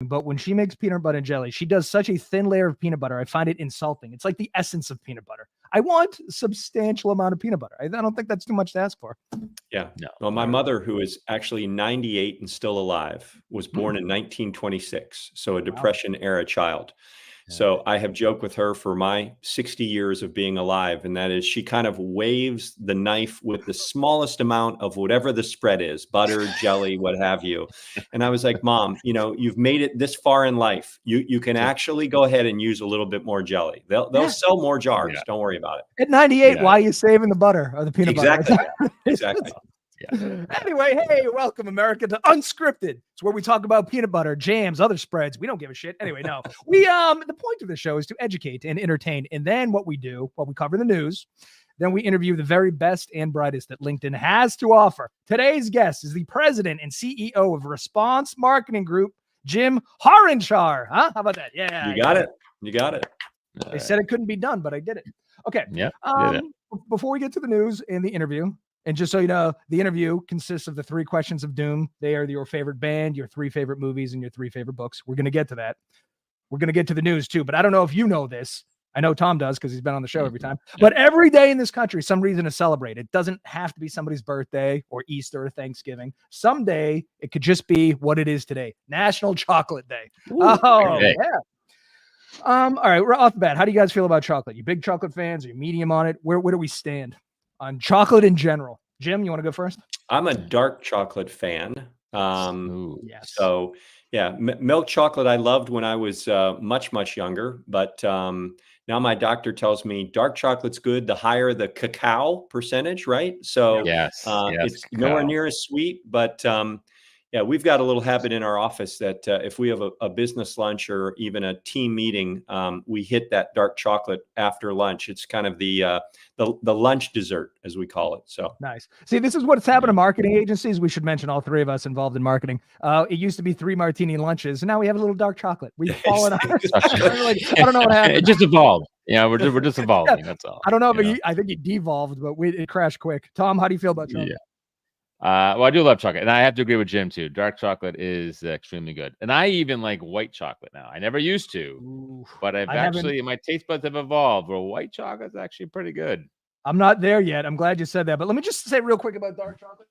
but when she makes peanut butter and jelly, she does such a thin layer of peanut butter. I find it insulting. It's like the essence of peanut butter. I want a substantial amount of peanut butter. I don't think that's too much to ask for. Yeah. No. Well, my mother, who is actually 98 and still alive, was born in 1926. So a Depression era child. So I have joked with her for my 60 years of being alive, and that is she kind of waves the knife with the smallest amount of whatever the spread is, butter, jelly, what have you. And I was like, Mom, you know, you've made it this far in life. You can actually go ahead and use a little bit more jelly. They'll sell more jars. Yeah. Don't worry about it. At 98, why are you saving the butter or the peanut butter? Exactly. Yeah. Anyway, hey, welcome America to Unscripted. It's where we talk about peanut butter, jams, other spreads. We don't give a shit. Anyway, no. We the point of the show is to educate and entertain. And then what we do, we cover the news. Then we interview the very best and brightest that LinkedIn has to offer. Today's guest is the president and CEO of Response Marketing Group, Jim Harenchar. Huh? How about that? Yeah. You got it. You got it. They said it couldn't be done, but I did it. Okay. Yeah. Before we get to the news and the interview, and just so you know, the interview consists of the 3 questions of doom. They are your favorite band, your 3 favorite movies, and your 3 favorite books. We're going to get to that. We're going to get to the news too, but I don't know if you know this. I know Tom does because he's been on the show every time. But every day in this country, some reason to celebrate. It doesn't have to be somebody's birthday or Easter or Thanksgiving. Someday it could just be what it is today, National Chocolate Day. Ooh, yeah. All right, we're off the bat. How do you guys feel about chocolate? You big chocolate fans? Are you medium on it? Where do we stand on chocolate in general? Jim, you want to go first? I'm a dark chocolate fan. Yes. So yeah, milk chocolate I loved when I was much younger, but now my doctor tells me dark chocolate's good. The higher the cacao percentage, right? So it's nowhere near as sweet, but yeah, we've got a little habit in our office that if we have a business lunch or even a team meeting, we hit that dark chocolate after lunch. It's kind of the lunch dessert, as we call it. So nice. See, this is what's happened to marketing agencies. We should mention all 3 of us involved in marketing. It used to be 3 martini lunches, and now we have a little dark chocolate. We've fallen out. I don't know what happened. It just evolved. Yeah, we're just evolving. That's all. I don't know if I think it devolved, but it crashed quick. Tom, how do you feel about chocolate? Yeah. Well, I do love chocolate, and I have to agree with Jim too. Dark chocolate is extremely good, and I even like white chocolate now. I never used to, but my taste buds have evolved. Where white chocolate is actually pretty good. I'm not there yet. I'm glad you said that, but let me just say real quick about dark chocolate.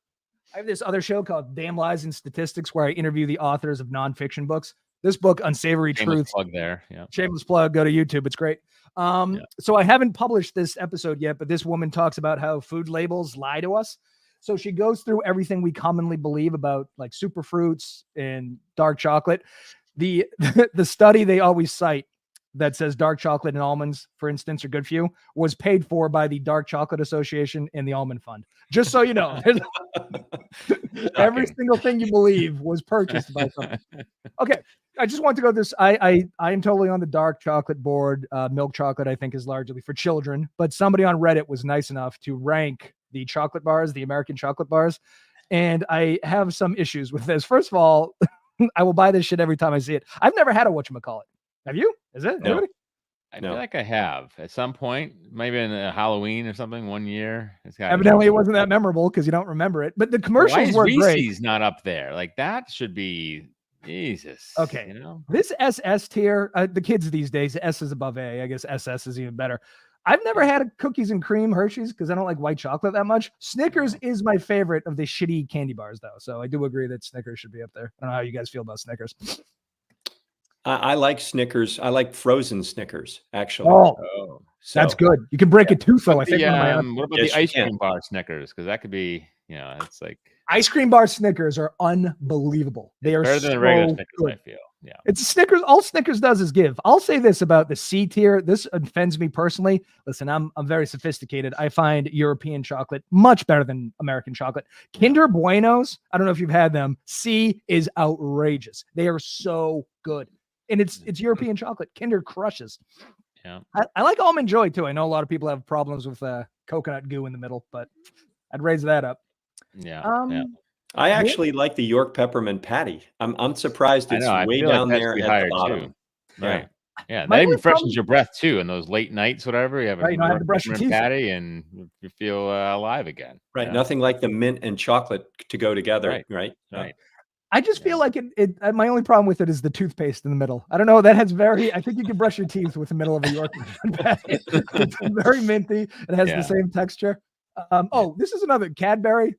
I have this other show called Damn Lies and Statistics where I interview the authors of nonfiction books. This book, Unsavory Truths. Plug there. Yeah. Shameless plug. Go to YouTube. It's great. So I haven't published this episode yet, but this woman talks about how food labels lie to us. So she goes through everything we commonly believe about like superfruits and dark chocolate. The study they always cite that says dark chocolate and almonds, for instance, are good for you, was paid for by the Dark Chocolate Association and the Almond Fund. Just so you know, every single thing you believe was purchased by someone. Okay, I just want to go this. I am totally on the dark chocolate board. Milk chocolate, I think, is largely for children, but somebody on Reddit was nice enough to rank the chocolate bars, the American chocolate bars, and I have some issues with this. First of all, I will buy this shit every time I see it. I've never had a whatchamacallit. Have you? Is it? No. I feel like I have at some point, maybe in a Halloween or something one year. Evidently, it wasn't that memorable because you don't remember it. But the commercials were great. Reese's not up there. Like that should be Jesus. Okay, you know this SS tier. The kids these days, S is above A. I guess SS is even better. I've never had a cookies and cream Hershey's because I don't like white chocolate that much. Snickers is my favorite of the shitty candy bars, though. So I do agree that Snickers should be up there. I don't know how you guys feel about Snickers. I like Snickers. I like frozen Snickers, actually. Oh, so, that's good. You can break a tooth, though. I think. What about the ice cream bar Snickers? Because that could be, it's like ice cream bar Snickers are unbelievable. They are better than the regular Snickers. Good. I feel. Yeah, it's Snickers. All Snickers does is give. I'll say this about the C tier. This offends me personally. Listen, I'm very sophisticated. I find European chocolate much better than American chocolate. Kinder Buenos. I don't know if you've had them. C is outrageous. They are so good. And it's European chocolate. Kinder crushes. Yeah. I like Almond Joy too. I know a lot of people have problems with coconut goo in the middle, but I'd raise that up. Yeah. I actually like the York peppermint patty. I'm surprised it's way down there at the bottom. Too. Right. Yeah. That even freshens your breath too. In those late nights, whatever, you have a have to brush your teeth. Patty and you feel alive again. Right. Yeah. Nothing like the mint and chocolate to go together. Right. I just feel like my only problem with it is the toothpaste in the middle. I don't know. That has I think you can brush your teeth with the middle of a Yorkie. It's very minty. It has the same texture. This is another Cadbury.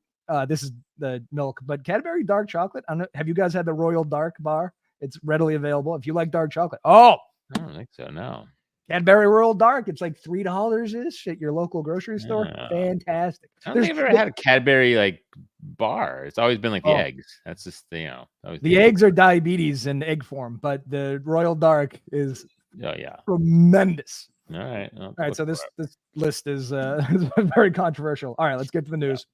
This is the milk, but Cadbury dark chocolate. I don't know, have you guys had the Royal Dark bar? It's readily available. If you like dark chocolate. Oh, I don't think so. No. Cadbury Royal Dark. It's like $3-ish at your local grocery store. Fantastic. I don't think I've ever had a Cadbury like bar. It's always been like the eggs. That's just the eggs are diabetes in egg form, but the Royal Dark is tremendous. All right. All right. So this list is very controversial. All right, let's get to the news.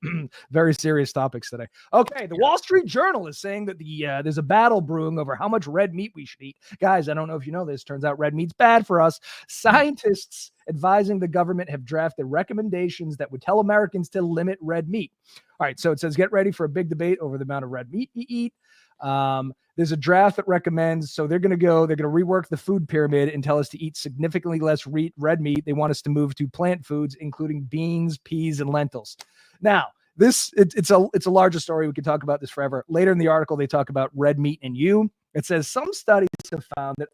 Very serious topics today. Okay, the Wall Street Journal is saying that there's a battle brewing over how much red meat we should eat. Guys, I don't know if you know this. Turns out red meat's bad for us. Scientists advising the government have drafted recommendations that would tell Americans to limit red meat. All right, so it says get ready for a big debate over the amount of red meat you eat. There's a draft that recommends, so they're going to rework the food pyramid and tell us to eat significantly less red meat. They want us to move to plant foods, including beans, peas, and lentils. Now, it's a larger story. We could talk about this forever. Later in the article, they talk about red meat and you. It says some studies have found that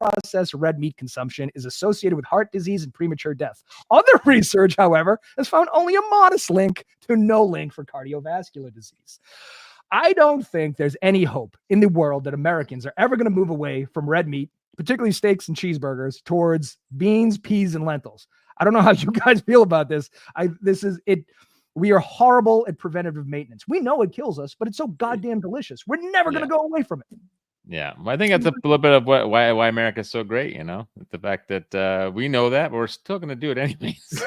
unprocessed red meat consumption is associated with heart disease and premature death. Other research, however, has found only a modest link to no link for cardiovascular disease. I don't think there's any hope in the world that Americans are ever going to move away from red meat, particularly steaks and cheeseburgers, towards beans, peas, and lentils. I don't know how you guys feel about this. We are horrible at preventative maintenance. We know it kills us, but it's so goddamn delicious. We're never going to go away from it. Yeah, I think that's a little bit of why America's so great. The fact that we know that, but we're still going to do it anyways.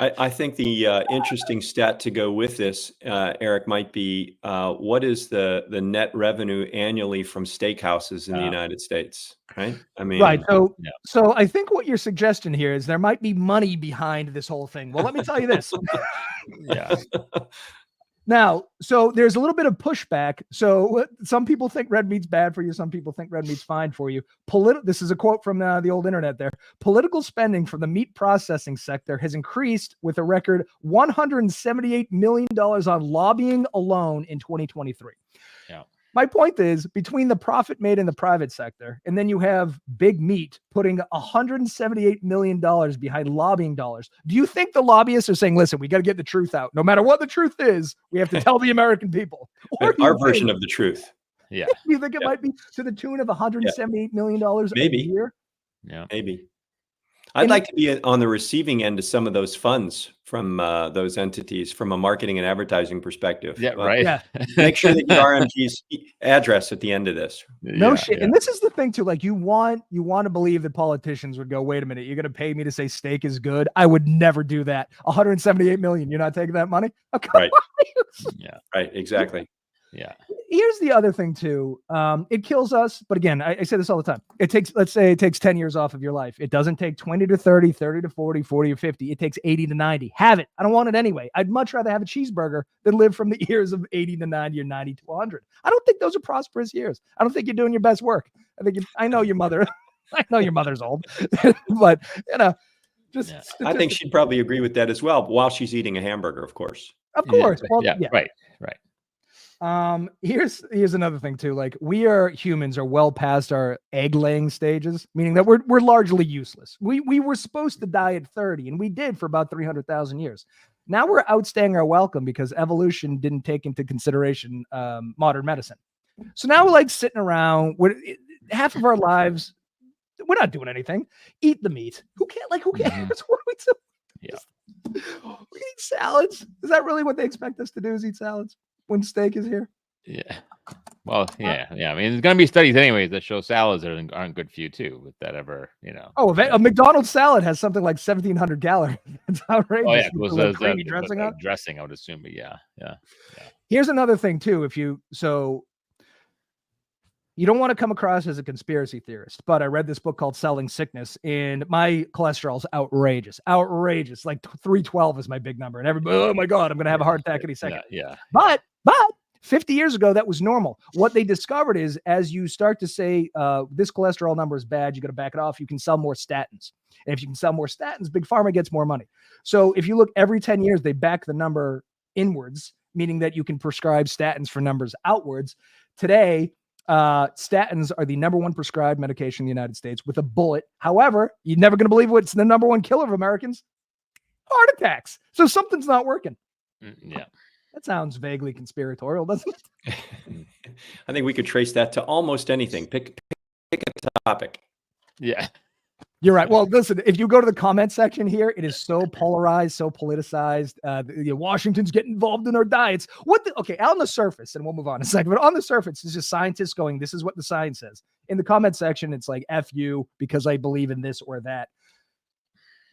I think the interesting stat to go with this, Eric, might be what is the net revenue annually from steakhouses in the United States, right? I mean, right. So I think what your suggestion here is there might be money behind this whole thing. Well, let me tell you this. Now, so there's a little bit of pushback. So some people think red meat's bad for you. Some people think red meat's fine for you. This is a quote from the old internet there. Political spending from the meat processing sector has increased with a record $178 million on lobbying alone in 2023. Yeah. My point is, between the profit made in the private sector, and then you have big meat putting $178 million behind lobbying dollars. Do you think the lobbyists are saying, listen, we got to get the truth out. No matter what the truth is, we have to tell the American people. Our version of the truth. Yeah. You think it might be to the tune of $178 million a year? Yeah. Maybe. I'd like to be on the receiving end of some of those funds from those entities from a marketing and advertising perspective. Yeah, right. Yeah. Make sure that your RMG's address at the end of this. No shit. Yeah. And this is the thing too. Like you want to believe that politicians would go, wait a minute, you're going to pay me to say steak is good. I would never do that. 178 million. You're not taking that money? Okay. Right. Yeah. Right. Exactly. Yeah. Here's the other thing too. It kills us. But again, I say this all the time. Let's say it takes 10 years off of your life. It doesn't take 20 to 30, 30 to 40, 40 to 50. It takes 80 to 90. Have it. I don't want it anyway. I'd much rather have a cheeseburger than live from the years of 80 to 90 or 90 to 100. I don't think those are prosperous years. I don't think you're doing your best work. I know your mother. I know your mother's old, but I think she'd probably agree with that as well, while she's eating a hamburger, of course. Of course. Yeah. Well, yeah. Right. Here's another thing too. Like humans are well past our egg laying stages, meaning that we're largely useless. We were supposed to die at 30, and we did for about 300,000 years. Now we're outstaying our welcome because evolution didn't take into consideration modern medicine. So now we're like sitting around. Half of our lives, we're not doing anything. Eat the meat. Who cares? Mm-hmm. What are we doing? Yeah. We eat salads. Is that really what they expect us to do? Is eat salads when steak is here? Yeah. Well, yeah. I mean, there's going to be studies anyways that show salads aren't good for you too. If that ever, Oh, a McDonald's salad has something like 1,700 calories. It's outrageous. Oh yeah, it was creamy dressing on. Dressing, I would assume. But yeah. Here's another thing too. You don't want to come across as a conspiracy theorist, but I read this book called Selling Sickness, and my cholesterol's outrageous. Like 312 is my big number, and everybody, oh my God, I'm going to have a heart attack any second. Yeah. But 50 years ago, that was normal. What they discovered is as you start to say, this cholesterol number is bad, you got to back it off. You can sell more statins. And if you can sell more statins, Big Pharma gets more money. So if you look every 10 years, they back the number inwards. meaning that you can prescribe statins for numbers outwards. Today, statins are the number one prescribed medication in the United States with a bullet. However, you're never going to believe what's the number one killer of Americans: heart attacks. So something's not working. Yeah. That sounds vaguely conspiratorial, doesn't it? I think we could trace that to almost anything. Pick a topic. Yeah. You're right. Well, listen, if you go to the comment section here, it is so polarized, so politicized. Washington's getting involved in our diets. Okay, on the surface, and we'll move on in a second, but on the surface, it's just scientists going, this is what the science says. In the comment section, it's like, F you, because I believe in this or that.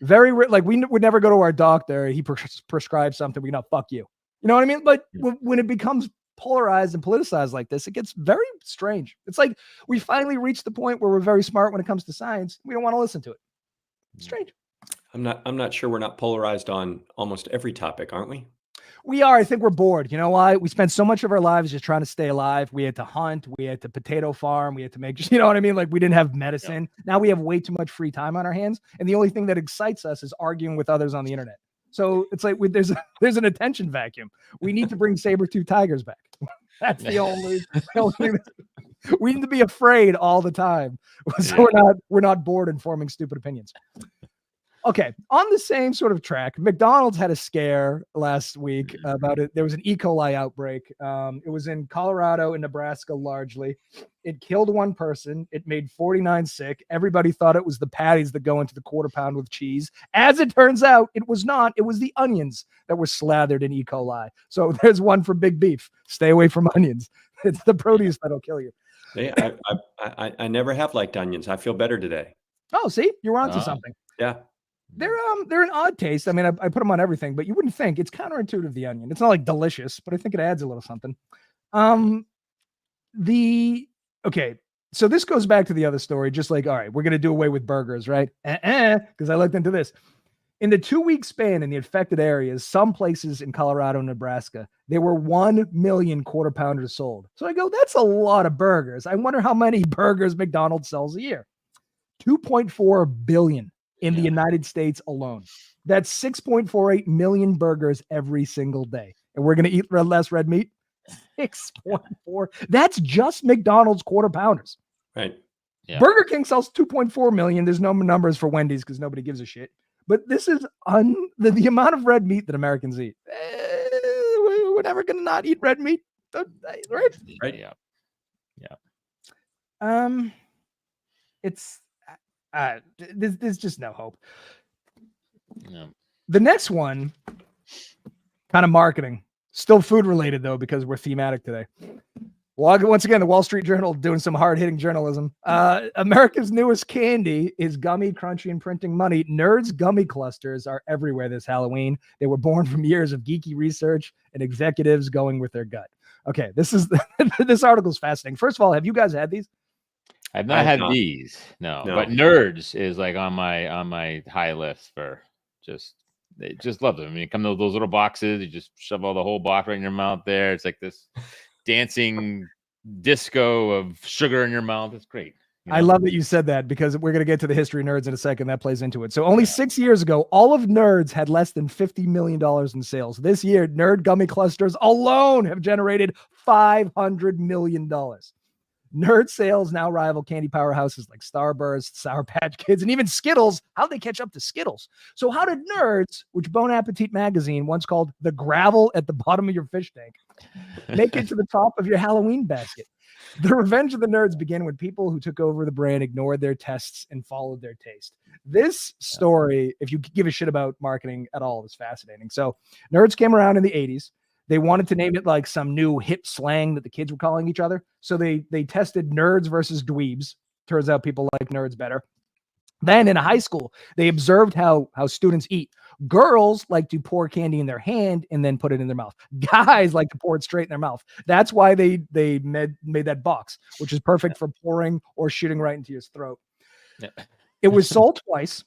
Very, like, we would never go to our doctor. He prescribes something. We know, fuck you. You know what I mean? But when it becomes polarized and politicized like this, it gets very strange. It's like we finally reached the point where we're very smart when it comes to science. We don't want to listen to it. It's strange. I'm not sure we're not polarized on almost every topic, aren't we? We are. I think we're bored. You know why? We spent so much of our lives just trying to stay alive. We had to hunt. We had to potato farm. We had to make, you know what I mean? Like, we didn't have medicine. Yeah. Now we have way too much free time on our hands. And the only thing that excites us is arguing with others on the internet. So it's like there's an attention vacuum. We need to bring saber-tooth tigers back. That's the only thing. We need to be afraid all the time, so we're not bored and forming stupid opinions. Okay, on the same sort of track, McDonald's had a scare last week about it. There was an E. coli outbreak. It was in Colorado and Nebraska largely. It killed one person. It made 49 sick. Everybody thought it was the patties that go into the quarter pound with cheese. As it turns out, it was not. It was the onions that were slathered in E. coli. So there's one for big beef. Stay away from onions. It's the produce that'll kill you. Yeah, I never have liked onions. I feel better today. Oh, see, you're onto something. Yeah. They're an odd taste. I mean, I put them on everything, but you wouldn't think. It's counterintuitive, the onion. It's not like delicious, but I think it adds a little something. Okay, so this goes back to the other story. Just like, all right, we're gonna do away with burgers, right? Because I looked into this. In the 2-week span in the affected areas, some places in Colorado and Nebraska, there were 1 million quarter pounders sold. So I go, that's a lot of burgers. I wonder how many burgers McDonald's sells a year. 2.4 billion. In the United States alone. That's 6.48 million burgers every single day. And we're going to eat less red meat? 6.4. That's just McDonald's quarter pounders. Right. Yeah. Burger King sells 2.4 million. There's no numbers for Wendy's because nobody gives a shit. But this is the amount of red meat that Americans eat. We're never going to not eat red meat. Right? Right. Yeah. There's just no hope. No. The next one, kind of marketing, still food related though, because we're thematic today. Well, once again, the Wall Street Journal doing some hard hitting journalism. America's newest candy is gummy, crunchy, and printing money. Nerds gummy clusters are everywhere this Halloween. They were born from years of geeky research and executives going with their gut. Okay, this article is fascinating. First of all, have you guys had these? I've not had these, no, but Nerds is like on my high list for they just love them. I mean, come those little boxes, you just shove all the whole box right in your mouth there. It's like this dancing disco of sugar in your mouth. It's great. You know? I love that you said that because we're going to get to the history of Nerds in a second. That plays into it. So only 6 years ago, all of Nerds had less than $50 million in sales. This year, Nerd gummy clusters alone have generated $500 million. Nerd sales now rival candy powerhouses like Starburst, Sour Patch Kids, and even Skittles. How'd they catch up to Skittles? So how did Nerds, which Bon Appetit magazine once called the gravel at the bottom of your fish tank, make it to the top of your Halloween basket? The revenge of the Nerds began when people who took over the brand ignored their tests and followed their taste. This story, if you give a shit about marketing at all, is fascinating. So Nerds came around in the 80s. They wanted to name it like some new hip slang that the kids were calling each other. So they tested nerds versus dweebs. Turns out people like nerds better. Then in high school, they observed how students eat. Girls like to pour candy in their hand and then put it in their mouth. Guys like to pour it straight in their mouth. That's why they made that box, which is perfect for pouring or shooting right into your throat. Yeah. It was sold twice.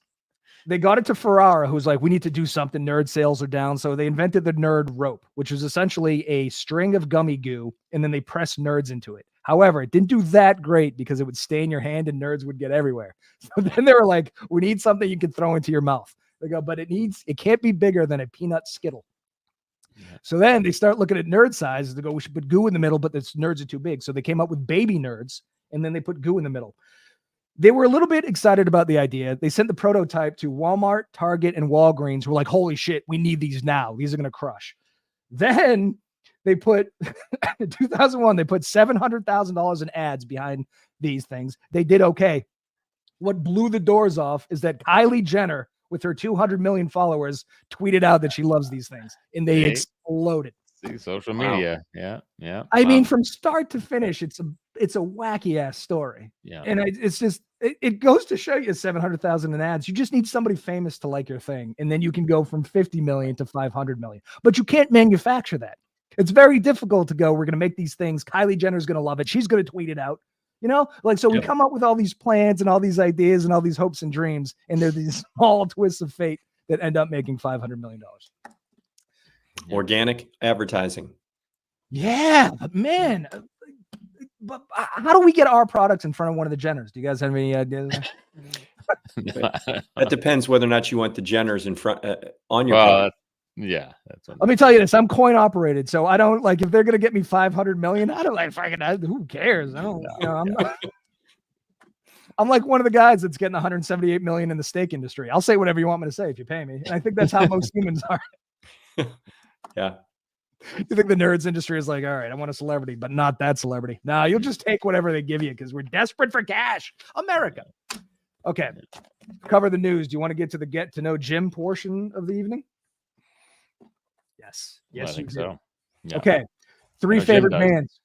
They got it to Ferrara, who's like, we need to do something. Nerd sales are down. So they invented the Nerd Rope, which is essentially a string of gummy goo, and then they press Nerds into it. However, it didn't do that great because it would stain your hand and Nerds would get everywhere. So then they were like, we need something you can throw into your mouth. They go, but it can't be bigger than a peanut Skittle. So then they start looking at nerd sizes. They go, we should put goo in the middle, but the nerds are too big. So they came up with baby nerds, and then they put goo in the middle. They were a little bit excited about the idea. They sent the prototype to Walmart, Target, and Walgreens. We're like, holy shit, we need these now. These are going to crush. Then they put, in 2001, they put $700,000 in ads behind these things. They did okay. What blew the doors off is that Kylie Jenner, with her 200 million followers, tweeted out that she loves these things, and they exploded. See, social media. Wow. Yeah. I mean, from start to finish, it's a wacky ass story. Yeah. And it's just, it goes to show you 700,000 in ads. You just need somebody famous to like your thing. And then you can go from 50 million to 500 million, but you can't manufacture that. It's very difficult to go, we're going to make these things. Kylie Jenner's going to love it. She's going to tweet it out. You know, like, so we come up with all these plans and all these ideas and all these hopes and dreams, and they're these small twists of fate that end up making $500 million. Organic advertising. Yeah, but man, but how do we get our products in front of one of the Jenners? Do you guys have any ideas? That depends whether or not you want the Jenners in front on your product. Yeah, let me tell you this. I'm coin operated, so I don't like, if they're gonna get me 500 million, I don't like fucking, who cares? I don't, you know, I'm like one of the guys that's getting 178 million in the steak industry. I'll say whatever you want me to say if you pay me. And I think that's how most humans are. Yeah. You think the nerds industry is like, all right, I want a celebrity, but not that celebrity. No, you'll just take whatever they give you because we're desperate for cash. America. Okay. Cover the news. Do you want to get to the get to know Jim portion of the evening? Yes. Yes, I think so. Yeah. Okay. Three favorite bands.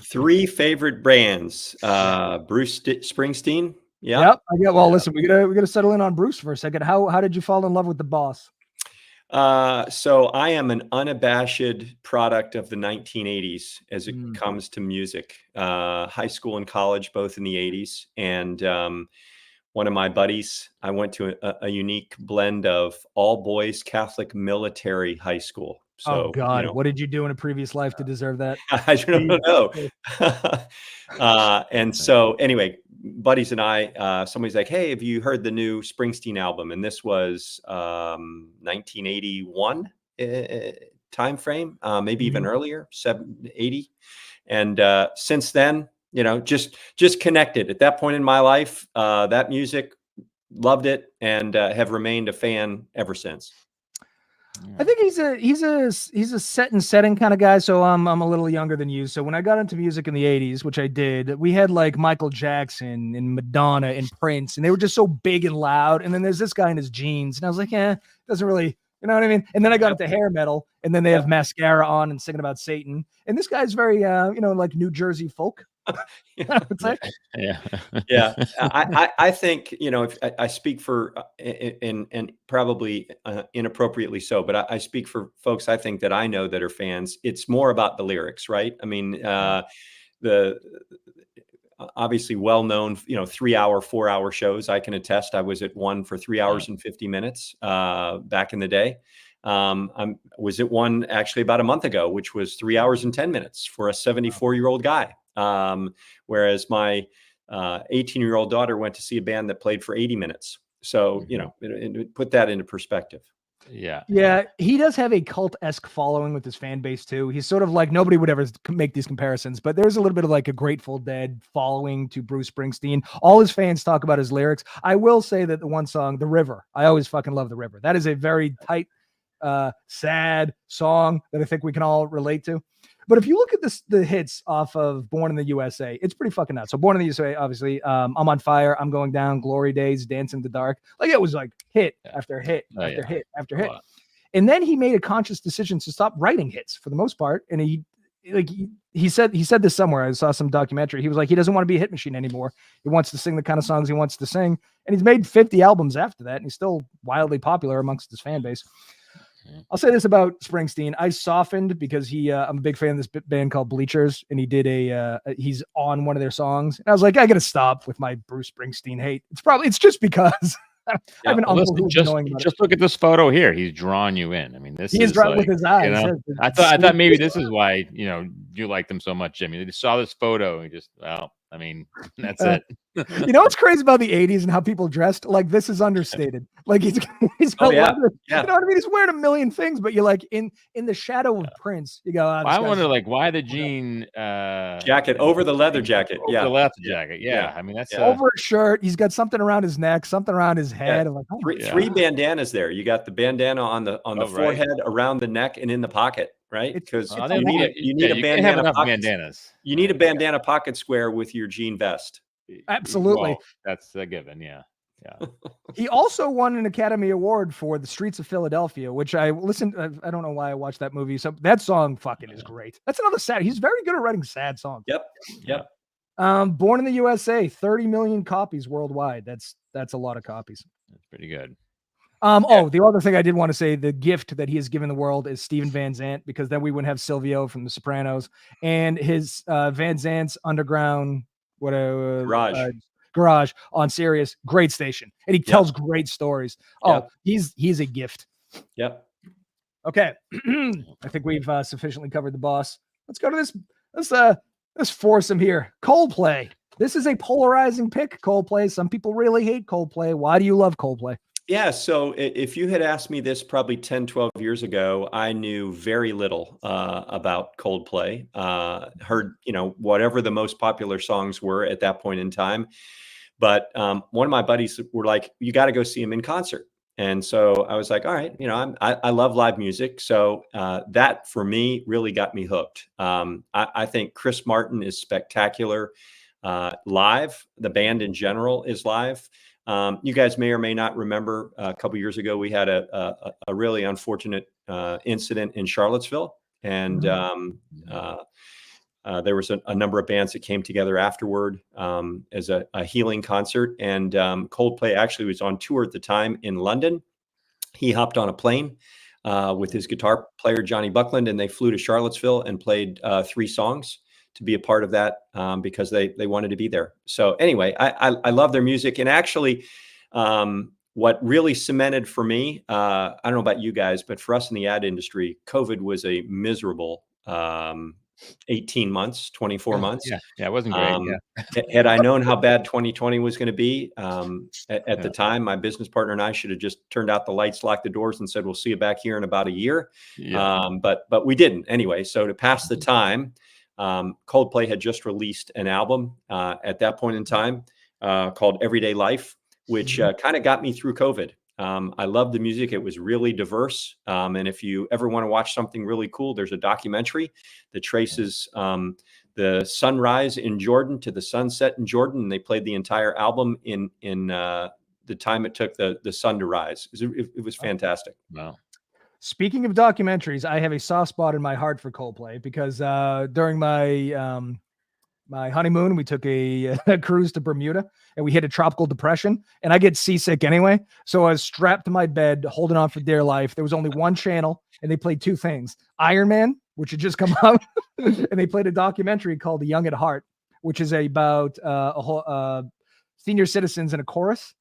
3 favorite bands. Bruce Springsteen. Yeah. Yep. Well, listen, we gotta settle in on Bruce for a second. How did you fall in love with the boss? So I am an unabashed product of the 1980s as it comes to music. High school and college, both in the 80s. And one of my buddies, I went to a unique blend of all boys Catholic military high school. So, oh God, what did you do in a previous life to deserve that? I don't know. And so anyway, buddies and I, somebody's like, hey, have you heard the new Springsteen album? And this was 1981 time frame, maybe even earlier, 80. And since then, just connected at that point in my life, that music, loved it, and have remained a fan ever since. I think he's a set and setting kind of guy. So I'm a little younger than you. So when I got into music in the 80s, which I did, we had like Michael Jackson and Madonna and Prince, and they were just so big and loud. And then there's this guy in his jeans, and I was like, doesn't really, you know what I mean? And then I got into hair metal, and then they have mascara on and singing about Satan. And this guy's very, like New Jersey folk. Yeah. I think, if I speak for, and probably inappropriately so, but I speak for folks I think that I know that are fans. It's more about the lyrics, right? I mean, the obviously well-known, 3-hour, 4-hour shows. I can attest. I was at one for 3 hours and 50 minutes back in the day. I was at one actually about a month ago, which was 3 hours and 10 minutes for a 74-year-old guy. Whereas my 18-year-old daughter went to see a band that played for 80 minutes. So, put that into perspective. Yeah. He does have a cult-esque following with his fan base too. He's sort of like, nobody would ever make these comparisons, but there's a little bit of like a Grateful Dead following to Bruce Springsteen. All his fans talk about his lyrics. I will say that the one song, The River, I always fucking love The River. That is a very tight, sad song that I think we can all relate to. But if you look at the hits off of Born in the USA, it's pretty fucking nuts. So Born in the USA, obviously, I'm on Fire, I'm Going Down, Glory Days, Dance in the Dark. Like, it was like hit after hit after hit after hit. And then he made a conscious decision to stop writing hits for the most part. And he said this somewhere. I saw some documentary. He was like, he doesn't want to be a hit machine anymore. He wants to sing the kind of songs he wants to sing. And he's made 50 albums after that. And he's still wildly popular amongst his fan base. I'll say this about Springsteen. I softened because I'm a big fan of this band called Bleachers, and he did he's on one of their songs. And I was like, I got to stop with my Bruce Springsteen hate. It's just because I have an uncle who's annoying about it. Just look at this photo here. He's drawn you in. I mean, he is drawn with his eyes. I thought maybe this is why, you like them so much, Jimmy. They just saw this photo and I mean, that's it. You know what's crazy about the 80s and how people dressed? Like, this is understated. Like, he's got leather. Yeah. You know what I mean? He's wearing a million things, but you're like, in the shadow of Prince, you go, I wonder, like, why the jean jacket over the leather jacket. Over the leather jacket. Yeah. I mean, that's over a shirt. He's got something around his neck, something around his head. I'm like, three bandanas there. You got the bandana on the forehead, around the neck, and in the pocket. Right, because you need a bandana bandanas. You need a bandana pocket square with your jean vest. Absolutely, well, that's a given. Yeah. He also won an Academy Award for The Streets of Philadelphia, which I listened. I don't know why I watched that movie. So that song fucking is great. That's another sad. He's very good at writing sad songs. Yep. Born in the USA, 30 million copies worldwide. That's a lot of copies. That's pretty good. The other thing I did want to say, the gift that he has given the world is Steven Van Zandt, because then we wouldn't have Silvio from The Sopranos and his Van Zandt's Underground Garage on Sirius. Great station, and he tells great stories. He's a gift. Yep. Okay, I think we've sufficiently covered the boss. Let's go to this foursome here. Coldplay. This is a polarizing pick. Coldplay. Some people really hate Coldplay. Why do you love Coldplay? Yeah, so if you had asked me this probably 10, 12 years ago, I knew very little about Coldplay. Heard, whatever the most popular songs were at that point in time. But one of my buddies were like, you got to go see him in concert. And so I was like, all right, I love live music. So that for me really got me hooked. I think Chris Martin is spectacular live. The band in general is live. You guys may or may not remember a couple years ago, we had a really unfortunate incident in Charlottesville. And there was a number of bands that came together afterward as a healing concert. And Coldplay actually was on tour at the time in London. He hopped on a plane with his guitar player, Johnny Buckland, and they flew to Charlottesville and played 3 songs to be a part of that because they wanted to be there. So anyway, I love their music. And actually, what really cemented for me, I don't know about you guys, but for us in the ad industry, COVID was a miserable 18 months, 24 months. Yeah, it wasn't great. Had I known how bad 2020 was going to be at the time, my business partner and I should have just turned out the lights, locked the doors, and said, we'll see you back here in about a year. But we didn't anyway. So to pass the time, Coldplay had just released an album at that point in time called Everyday Life, which kind of got me through COVID. I love the music. It was really diverse. And if you ever want to watch something really cool, there's a documentary that traces the sunrise in Jordan to the sunset in Jordan. And they played the entire album in the time it took the sun to rise. It was fantastic. Wow. Speaking of documentaries, I have a soft spot in my heart for Coldplay because during my my honeymoon, we took a cruise to Bermuda and we hit a tropical depression, and I get seasick anyway. So I was strapped to my bed, holding on for dear life. There was only one channel and they played 2 things: Iron Man, which had just come out, and they played a documentary called The Young at Heart, which is about senior citizens in a chorus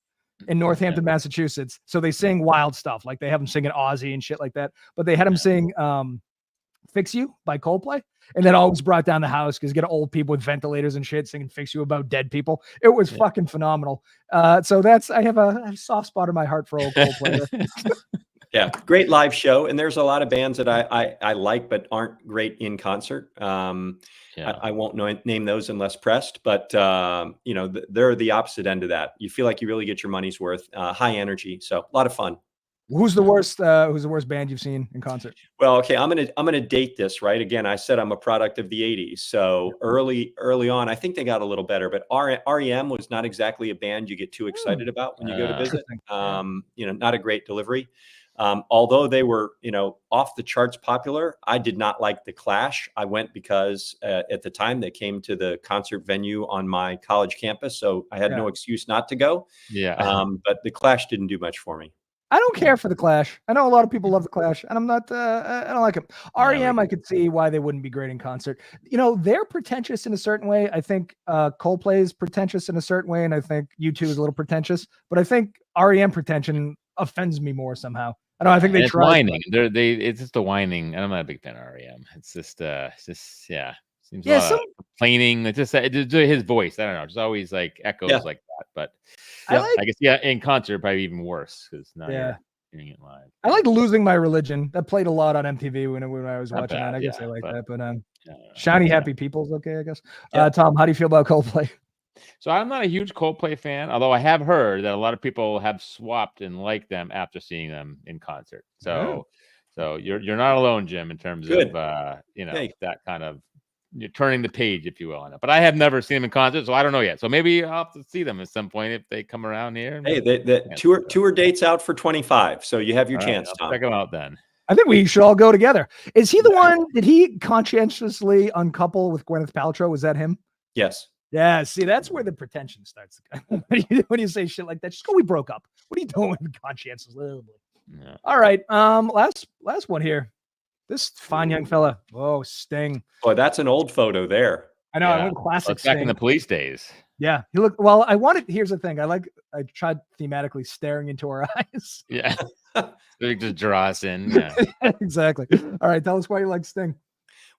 in Northampton, Massachusetts. So they sing wild stuff. Like they have them singing Ozzy and shit like that, but they had them sing Fix You by Coldplay. And that always brought down the house because you get old people with ventilators and shit singing Fix You about dead people. It was fucking phenomenal. So I have a soft spot in my heart for old Coldplay. Yeah, great live show. And there's a lot of bands that I like, but aren't great in concert. I won't name those unless pressed, but they're the opposite end of that. You feel like you really get your money's worth, high energy. So a lot of fun. Who's the worst band you've seen in concert? Well, okay, I'm gonna date this, right? Again, I said I'm a product of the 80s. So early on, I think they got a little better, but REM was not exactly a band you get too excited about when you go to visit. Not a great delivery. Although they were, off the charts popular, I did not like The Clash. I went because at the time they came to the concert venue on my college campus, so I had no excuse not to go. But The Clash didn't do much for me. I don't care for The Clash. I know a lot of people love The Clash, and I'm not. I don't like them. REM, I could see why they wouldn't be great in concert. They're pretentious in a certain way. I think Coldplay is pretentious in a certain way, and I think U2 is a little pretentious. But I think REM pretension offends me more somehow. I think they try whining. It's just the whining, and I'm not a big fan of REM. It's just seems complaining. It's just his voice. I don't know. Just always like echoes like that. But I guess in concert probably even worse because now you're hearing it live. I like Losing My Religion. That played a lot on MTV when I was watching that. I guess I like that. But Shiny Happy People's okay, I guess. Tom, how do you feel about Coldplay? So I'm not a huge Coldplay fan, although I have heard that a lot of people have swapped and liked them after seeing them in concert. So you're not alone, Jim, in terms of that kind of you're turning the page, if you will, on it. But I have never seen them in concert, so I don't know yet. So maybe I'll have to see them at some point if they come around here. Hey, the tour dates out for 25, so you have your chance, Tom. Check them out then. I think we should all go together. Is he the one? Did he conscientiously uncouple with Gwyneth Paltrow? Was that him? Yes. Yeah. See, that's where the pretension starts. when you say shit like that, just go. We broke up. What are you doing, conscientiously? Yeah. All right. Last one here. This fine young fella. Oh, Sting. Boy, that's an old photo there. I know. I went classic. Back in the Police days. Yeah. You look well. Here's the thing. I tried thematically staring into her eyes. Yeah. They just draw us in. Yeah. Exactly. All right. Tell us why you like Sting.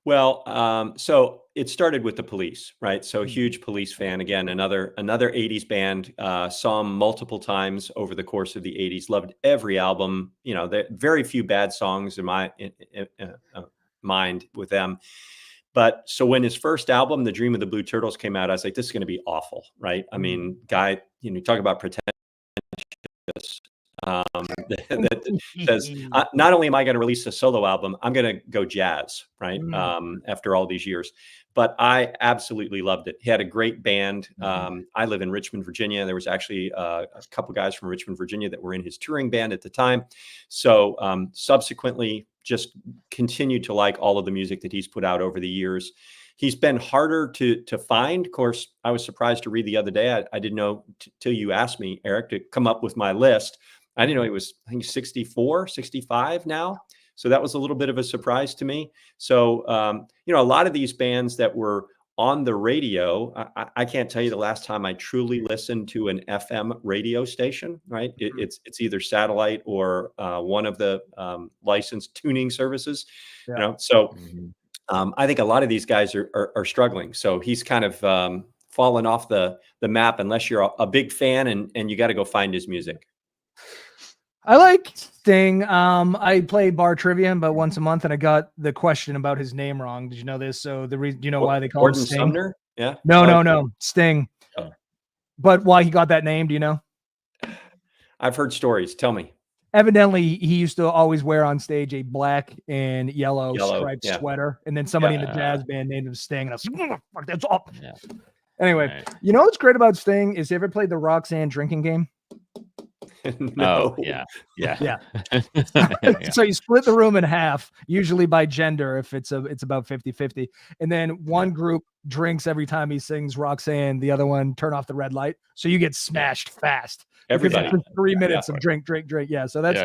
Well, so it started with the Police, right? So huge Police fan. Again, another 80s band. Saw them multiple times over the course of the 80s. Loved every album. You know, there very few bad songs in my mind with them. But so when his first album, The Dream of the Blue Turtles, came out, I was like, this is going to be awful, right? I mean, guy, you talk about pretentious. That says, not only am I going to release a solo album, I'm going to go jazz, right? After all these years. But I absolutely loved it. He had a great band. I live in Richmond, Virginia. There was actually a couple guys from Richmond, Virginia that were in his touring band at the time. So subsequently just continued to like all of the music that he's put out over the years. He's been harder to find. Of course, I was surprised to read the other day. I didn't know till you asked me, Eric, to come up with my list. I didn't know he was, I think, 64, 65 now. So that was a little bit of a surprise to me. So, a lot of these bands that were on the radio, I can't tell you the last time I truly listened to an FM radio station, right? It's either satellite or one of the licensed tuning services, So I think a lot of these guys are struggling. So he's kind of fallen off the map unless you're a big fan and you got to go find his music. I like Sting. I play bar trivia about once a month, and I got the question about his name wrong. Did you know this? So the reason, do you know why they call him Sting? Sumner? Yeah. No, Sting. Oh. But why he got that name? Do you know? I've heard stories. Tell me. Evidently, he used to always wear on stage a black and yellow striped sweater, and then somebody in the jazz band named him Sting, and I was like, oh, fuck, that's up. Yeah. Anyway, you know what's great about Sting is, you ever played the Roxanne drinking game? No. Oh, yeah. So you split the room in half, usually by gender, if it's about 50-50. And then one group drinks every time he sings Roxanne, the other one turn off the red light. So you get smashed fast. Everybody. 3 minutes of drink. Yeah. So that's,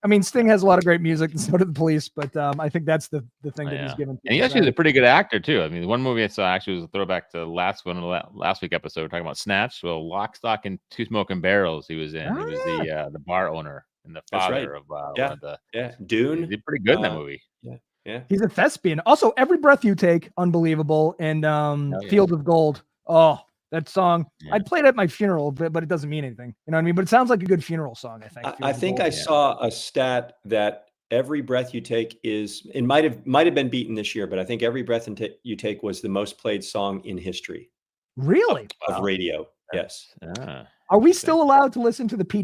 I mean, Sting has a lot of great music, and so do the Police, but I think that's the thing that he's given. And he actually is a pretty good actor too. I mean, the one movie I saw actually was a throwback to last week episode talking about Snatch. Well, Lock, Stock, and Two Smoking Barrels he was in. He was the bar owner and the father of one of the Dune. He did pretty good in that movie. Yeah. He's a thespian. Also, Every Breath You Take, unbelievable, and Field of Gold. Oh, that song. I'd play it at my funeral, but it doesn't mean anything. You know what I mean? But it sounds like a good funeral song, I think. I think I saw a stat that Every Breath You Take it might have been beaten this year, but I think Every Breath You Take was the most played song in history. Really? Of radio. Yes. Are we still allowed to listen to the P.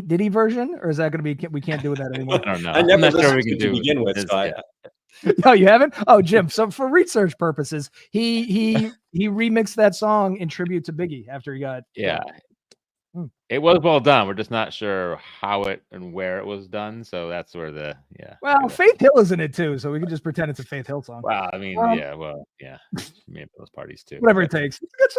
Diddy version, or is that going to be, we can't do that anymore? I don't know. I never listened to begin with. No, you haven't? Oh, Jim. So for research purposes, he remixed that song in tribute to Biggie after he got. Yeah. It was well done. We're just not sure how it and where it was done. So that's where Well, Faith Hill is in it too, so we can just pretend it's a Faith Hill song. Wow. I mean, maybe those parties too. Whatever it takes. It's a good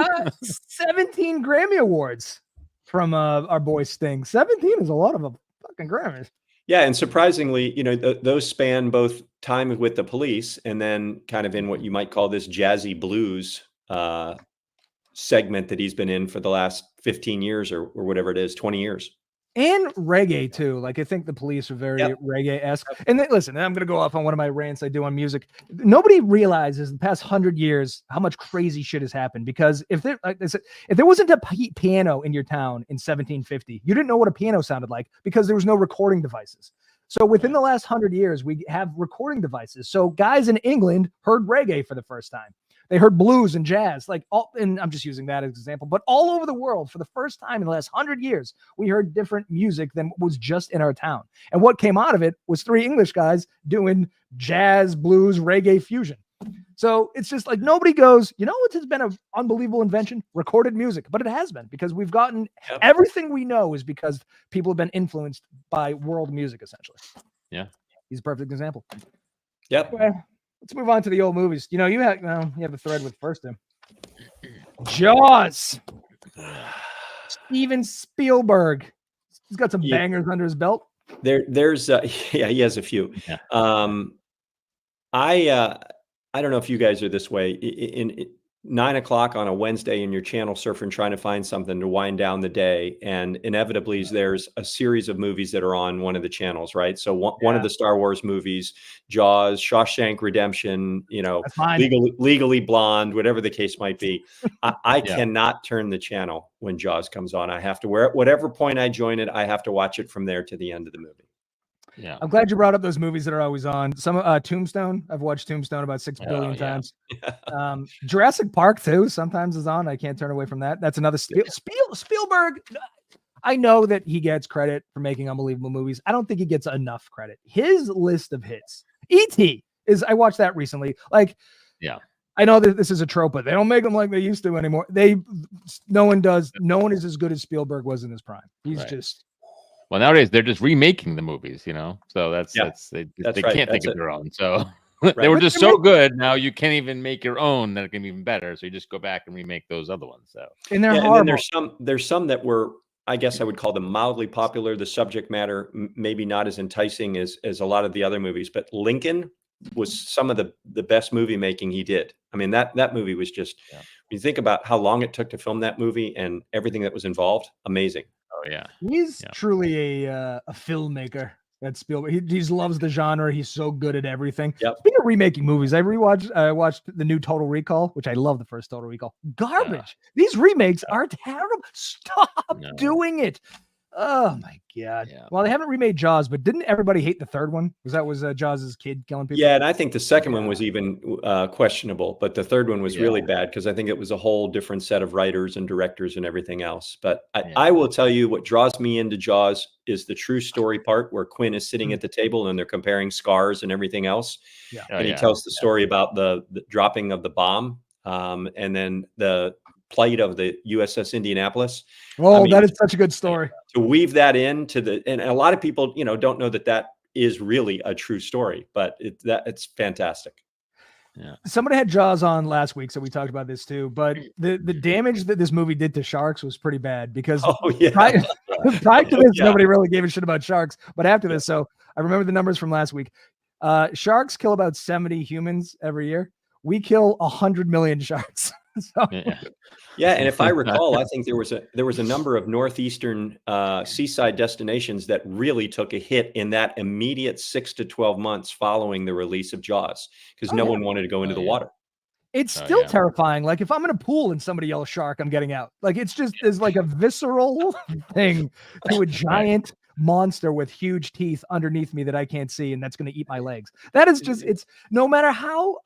song. 17 Grammy Awards from our boy Sting. 17 is a lot of fucking Grammys. Yeah, and surprisingly, those span both time with the Police and then kind of in what you might call this jazzy blues segment that he's been in for the last 15 years or whatever it is, 20 years. And reggae too. Like I think the Police are very reggae-esque. And listen, I'm gonna go off on one of my rants I do on music. Nobody realizes the past 100 years how much crazy shit has happened. Because if there, like I said, if there wasn't a piano in your town in 1750, you didn't know what a piano sounded like because there was no recording devices. So within the last 100 years, we have recording devices. So guys in England heard reggae for the first time. They heard blues and jazz, like all, and I'm just using that as an example, but all over the world for the first time in the last 100 years, we heard different music than was just in our town. And what came out of it was 3 English guys doing jazz, blues, reggae fusion. So it's just like nobody goes, you know what has been an unbelievable invention? Recorded music. But it has been, because we've gotten everything we know is because people have been influenced by world music, essentially. Yeah. He's a perfect example. Yep. Well, let's move on to the old movies. You know, you have a thread with first two. Jaws. Steven Spielberg. He's got some bangers under his belt. There's he has a few. Yeah. I don't know if you guys are this way. In 9 o'clock on a Wednesday and you're channel surfing, trying to find something to wind down the day. And inevitably there's a series of movies that are on one of the channels, right? So one of the Star Wars movies, Jaws, Shawshank Redemption, you know, Legally Blonde, whatever the case might be. I cannot turn the channel when Jaws comes on. I have to whatever point I join it, I have to watch it from there to the end of the movie. Yeah, I'm glad you brought up those movies that are always on. Some Tombstone. I've watched Tombstone about 6 billion times. Jurassic Park too. Sometimes is on. I can't turn away from that. That's another Spielberg. I know that he gets credit for making unbelievable movies. I don't think he gets enough credit. His list of hits. E.T. is. I watched that recently. Like, I know that this is a trope, but they don't make them like they used to anymore. No one does. No one is as good as Spielberg was in his prime. He's just. Well, nowadays they're just remaking the movies, you know. So they can't think of their own. So they were just so good. Now you can't even make your own that it can be even better. So you just go back and remake those other ones. So and they're horrible. And then there's some that were, I guess I would call them mildly popular. The subject matter maybe not as enticing as a lot of the other movies, but Lincoln was some of the best movie making he did. I mean, that movie was just when you think about how long it took to film that movie and everything that was involved, amazing. Oh yeah, he's truly a filmmaker. That's Spielberg. He just loves the genre. He's so good at everything. Speaking of remaking movies, I watched the new Total Recall, which I love the first Total Recall. Garbage. These remakes are terrible. Stop doing it. Oh my God. Well, they haven't remade Jaws, but didn't everybody hate the third one? Because that was Jaws' kid killing people. Yeah, and I think the second one was even questionable, but the third one was really bad because I think it was a whole different set of writers and directors and everything else. But I will tell you what draws me into Jaws is the true story part where Quinn is sitting at the table and they're comparing scars and everything else. And he tells the story about the dropping of the bomb and then the plight of the USS Indianapolis. Oh, that is such a good story. To weave that into and a lot of people, don't know that is really a true story, but it's fantastic. Yeah. Somebody had Jaws on last week, so we talked about this too. But the damage that this movie did to sharks was pretty bad because prior to this, nobody really gave a shit about sharks. But after this, so I remember the numbers from last week. Sharks kill about 70 humans every year. We kill 100 million sharks. And if I recall, I think there was a number of northeastern seaside destinations that really took a hit in that immediate 6 to 12 months following the release of Jaws because no one wanted to go into the water. It's still terrifying. Like if I'm in a pool and somebody yells shark, I'm getting out. Like it's like a visceral thing to a giant monster with huge teeth underneath me that I can't see, and that's going to eat my legs. That is just, it's no matter how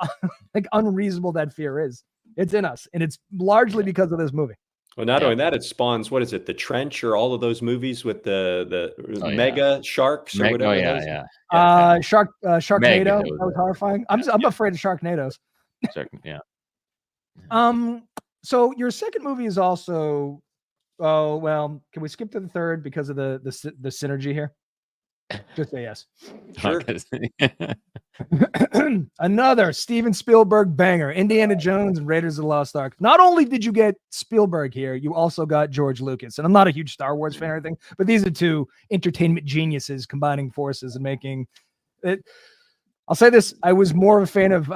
like unreasonable that fear is, it's in us, and it's largely because of this movie. Well, not only that, it spawns, what is it, The Trench or all of those movies with the mega sharks or whatever. Sharknado. That was horrifying. I'm afraid of Sharknadoes. So your second movie is also, can we skip to the third because of the synergy here? Just say yes. Sure. Another Steven Spielberg banger, Indiana Jones and Raiders of the Lost Ark. Not only did you get Spielberg here, you also got George Lucas. And I'm not a huge Star Wars fan or anything, but these are two entertainment geniuses combining forces and making it. I'll say this: I was more of a fan of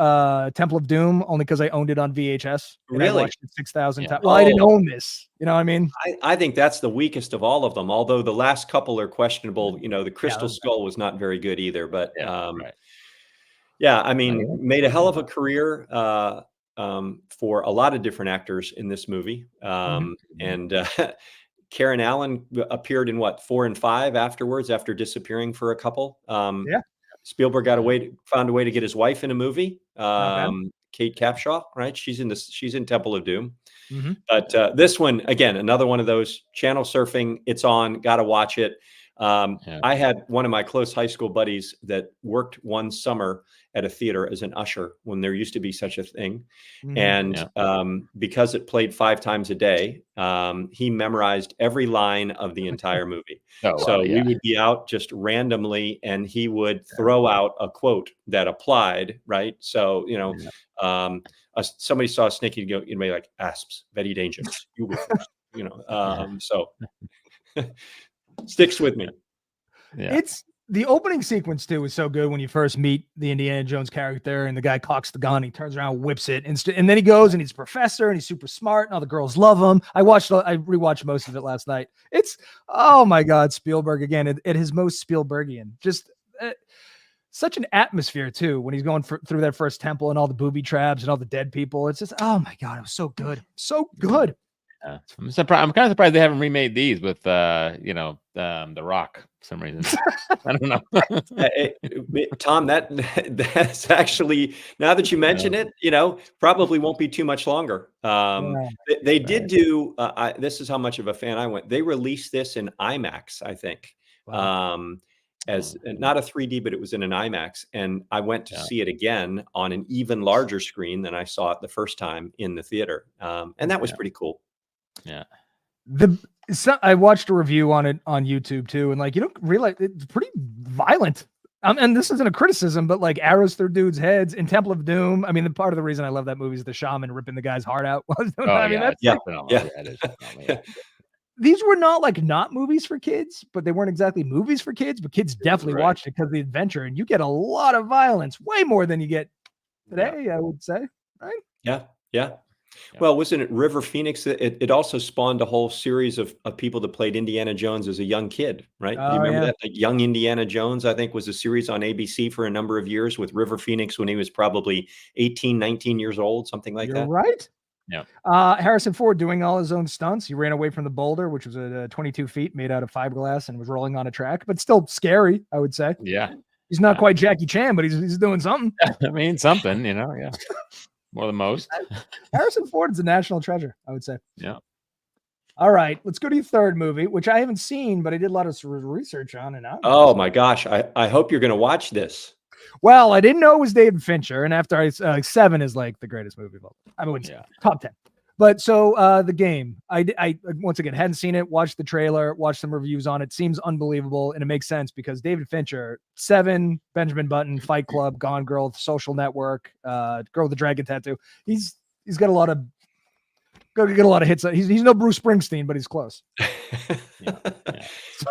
Temple of Doom only because I owned it on VHS. Really? I watched it 6,000 times. Well, I didn't own this. You know what I mean? I think that's the weakest of all of them. Although the last couple are questionable. You know, the Crystal Skull was not very good either. But yeah, I mean, made a hell of a career for a lot of different actors in this movie. And Karen Allen appeared in what, 4 and 5 afterwards, after disappearing for a couple. Spielberg found a way to get his wife in a movie. Kate Capshaw, right? She's in Temple of Doom. But this one, again, another one of those channel surfing. It's on, got to watch it. I had one of my close high school buddies that worked one summer at a theater as an usher when there used to be such a thing. And because it played 5 times a day, he memorized every line of the entire movie. We would be out just randomly and he would throw out a quote that applied, right? So, you know, somebody saw a snake, he'd go, you'd be like, asps, very dangerous. You go first. You know, so sticks with me. It's the opening sequence too is so good when you first meet the Indiana Jones character and the guy cocks the gun, he turns around, whips it, and then he goes and he's a professor and he's super smart and all the girls love him. I rewatched most of it last night. It's, oh my God, Spielberg again at his most Spielbergian. Just such an atmosphere too when he's going through that first temple and all the booby traps and all the dead people. It's just, oh my God, it was so good, so good. I'm surprised. I'm kind of surprised they haven't remade these with, The Rock for some reason. I don't know. Tom, that's actually, now that you mention it, you know, probably won't be too much longer. They did do. This is how much of a fan I went. They released this in IMAX, I think, as not a 3D, but it was in an IMAX, and I went to see it again on an even larger screen than I saw it the first time in the theater, and that was pretty cool. I watched a review on it on YouTube too, and like you don't realize it's pretty violent. And this isn't a criticism, but like arrows through dudes' heads in Temple of Doom. I mean, the part of the reason I love that movie is the shaman ripping the guy's heart out. These were not movies for kids, but they weren't exactly movies for kids. But kids definitely watched it because of the adventure, and you get a lot of violence, way more than you get today. I would say, right? Yeah. Well, wasn't it River Phoenix? It also spawned a whole series of people that played Indiana Jones as a young kid, right? Do you remember that? Like Young Indiana Jones, I think, was a series on ABC for a number of years with River Phoenix when he was probably 18, 19 years old, something like that. Right? Yeah. Harrison Ford doing all his own stunts. He ran away from the boulder, which was 22 feet made out of fiberglass and was rolling on a track, but still scary, I would say. Yeah. He's not quite Jackie Chan, but he's doing something. I mean, something, more than most. Harrison Ford is a national treasure, I would say. Yeah. All right, let's go to your third movie, which I haven't seen, but I did a lot of research on. Oh my gosh, I hope you're going to watch this. Well, I didn't know it was David Fincher, and after 7 is like the greatest movie of all. I mean, top 10. But so The Game, I once again hadn't seen it, watched the trailer, watched some reviews on it. Seems unbelievable, and it makes sense because David Fincher, 7, Benjamin Button, Fight Club, Gone Girl, Social Network, Girl with the Dragon Tattoo. He's got a lot of hits. He's no Bruce Springsteen, but he's close.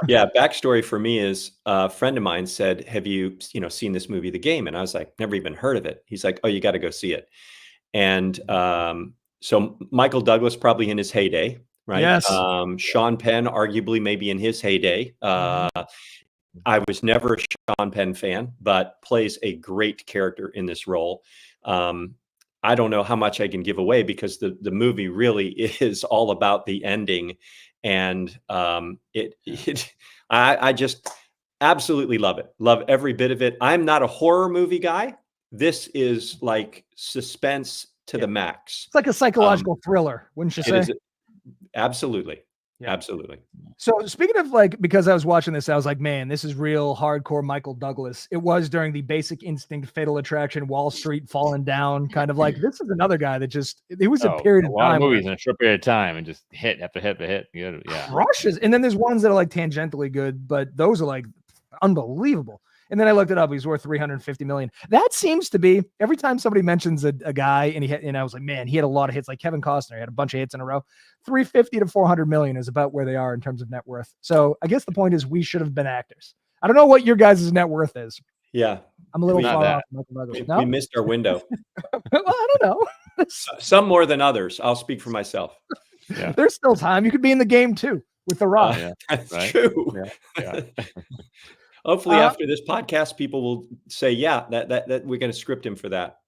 Backstory for me is a friend of mine said, "Have you seen this movie, The Game?" And I was like, "Never even heard of it." He's like, "Oh, you got to go see it." And so Michael Douglas probably in his heyday, right? Yes. Sean Penn arguably maybe in his heyday. I was never a Sean Penn fan, but plays a great character in this role. I don't know how much I can give away because the movie really is all about the ending, and I just absolutely love it. Love every bit of it. I'm not a horror movie guy. This is like suspense to the max. It's like a psychological thriller, wouldn't you say? Absolutely. Absolutely. So speaking of because I was watching this, I was like, man, this is real hardcore Michael Douglas. It was during the Basic Instinct, Fatal Attraction, Wall Street falling down, kind of like this is another guy that it was a period of time. Movies in a short period of time and just hit after hit after hit. Crushes. And then there's ones that are like tangentially good, but those are like unbelievable. And then I looked it up. He's worth $350 million. That seems to be every time somebody mentions a guy and I was like, man, he had a lot of hits. Like Kevin Costner had a bunch of hits in a row. 350 to 400 million is about where they are in terms of net worth. So I guess the point is we should have been actors. I don't know what your guys' net worth is. Yeah. I'm a little Not far that. off Michael Douglas. We No? missed our window. Well, I don't know. Some more than others. I'll speak for myself. Yeah. There's still time. You could be in the game too with The Rock. That's right. true. Yeah. Hopefully, after this podcast, people will say, "Yeah, that we're going to script him for that."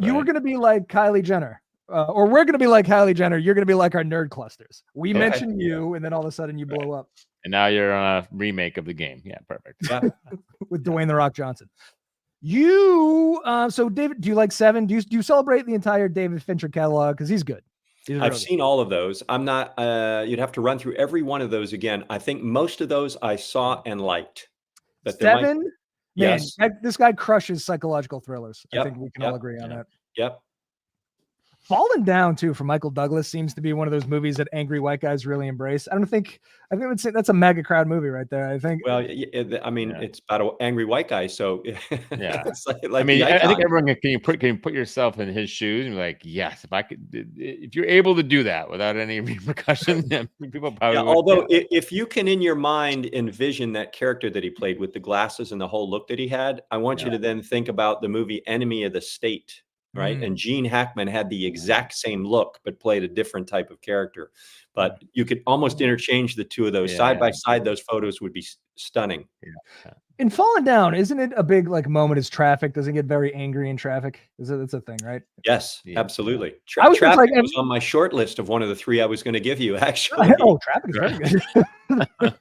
You were going to be like Kylie Jenner, or we're going to be like Kylie Jenner. You're going to be like our nerd clusters. We mention you, and then all of a sudden you blow up. And now you're on a remake of the game. Yeah, perfect. Yeah. With Dwayne The Rock Johnson. You, so David, do you like Seven? Do you celebrate the entire David Fincher catalog? Because he's good. I've seen all of those. I'm not, you'd have to run through every one of those again. I think most of those I saw and liked. But Seven, man, yes. This guy crushes psychological thrillers. Yep. I think we can all agree on that. Yep. Fallen Down too from Michael Douglas seems to be one of those movies that angry white guys really embrace. I think that's a mega crowd movie right there. I think. Well, I mean, it's about an angry white guy, so yeah. It's like I mean, I think everyone can you put yourself in his shoes and be like, yes, if you're able to do that without any repercussion, people probably. Although, if you can in your mind envision that character that he played with the glasses and the whole look that he had, I want you to then think about the movie Enemy of the State. Right. And Gene Hackman had the exact same look, but played a different type of character. But you could almost interchange the two of those side by side. Those photos would be stunning. Yeah. In Fallen Down, isn't it a big moment is traffic? Does it get very angry in traffic? That's a thing, right? Yes, absolutely. Traffic was on my short list of one of the three I was going to give you, actually. Traffic is very good.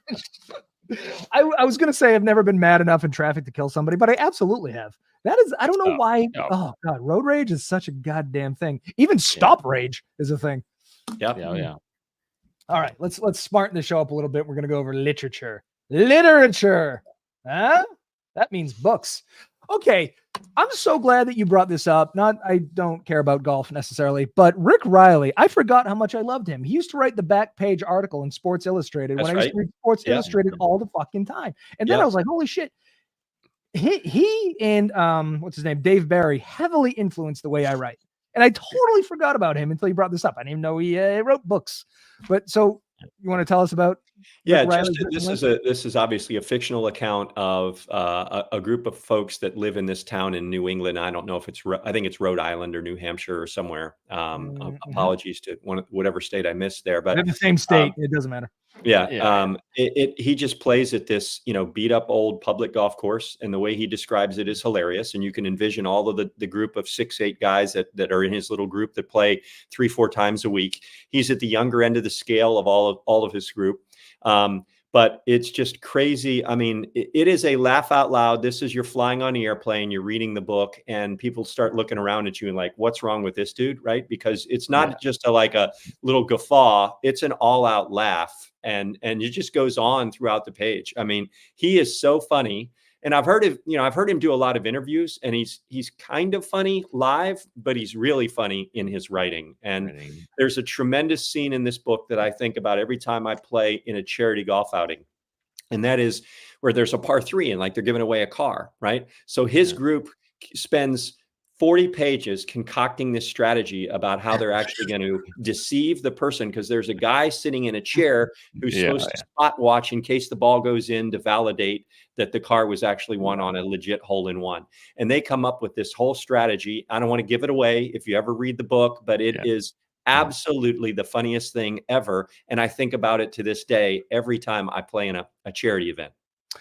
I was going to say I've never been mad enough in traffic to kill somebody, but I absolutely have. That is, I don't know why. No. Oh God, road rage is such a goddamn thing. Even stop rage is a thing. Yep. Yeah. All right, let's smarten the show up a little bit. We're going to go over literature. Literature. Huh? That means books. Okay. I'm so glad that you brought this up. I don't care about golf necessarily, but Rick Riley, I forgot how much I loved him. He used to write the back page article in Sports Illustrated when I used to read Sports Illustrated all the fucking time. And then I was like, holy shit. He and what's his name? Dave Barry heavily influenced the way I write. And I totally forgot about him until you brought this up. I didn't even know he wrote books. But so you want to tell us about? This is obviously a fictional account of a group of folks that live in this town in New England. I don't know if I think it's Rhode Island or New Hampshire or somewhere. Apologies to whatever state I missed there, but they're the same state. It doesn't matter. He just plays at this, beat up old public golf course, and the way he describes it is hilarious. And you can envision all of the group of 6-8 guys that are in his little group that play 3-4 times a week. He's at the younger end of the scale of all of his group. But it's just crazy. I mean, it is a laugh out loud. This is you're flying on the airplane, you're reading the book, and people start looking around at you and like, what's wrong with this dude? Right. Because it's not just a little guffaw. It's an all out laugh. And it just goes on throughout the page. I mean, he is so funny. And I've heard him do a lot of interviews, and he's kind of funny live, but he's really funny in his writing. And there's a tremendous scene in this book that I think about every time I play in a charity golf outing. And that is where there's a par 3 and they're giving away a car, right? So his group spends 40 pages concocting this strategy about how they're actually going to deceive the person, because there's a guy sitting in a chair who's supposed to spot watch in case the ball goes in to validate that the car was actually won on a legit hole-in-one. And they come up with this whole strategy. I don't want to give it away if you ever read the book, but it is absolutely the funniest thing ever. And I think about it to this day every time I play in a charity event.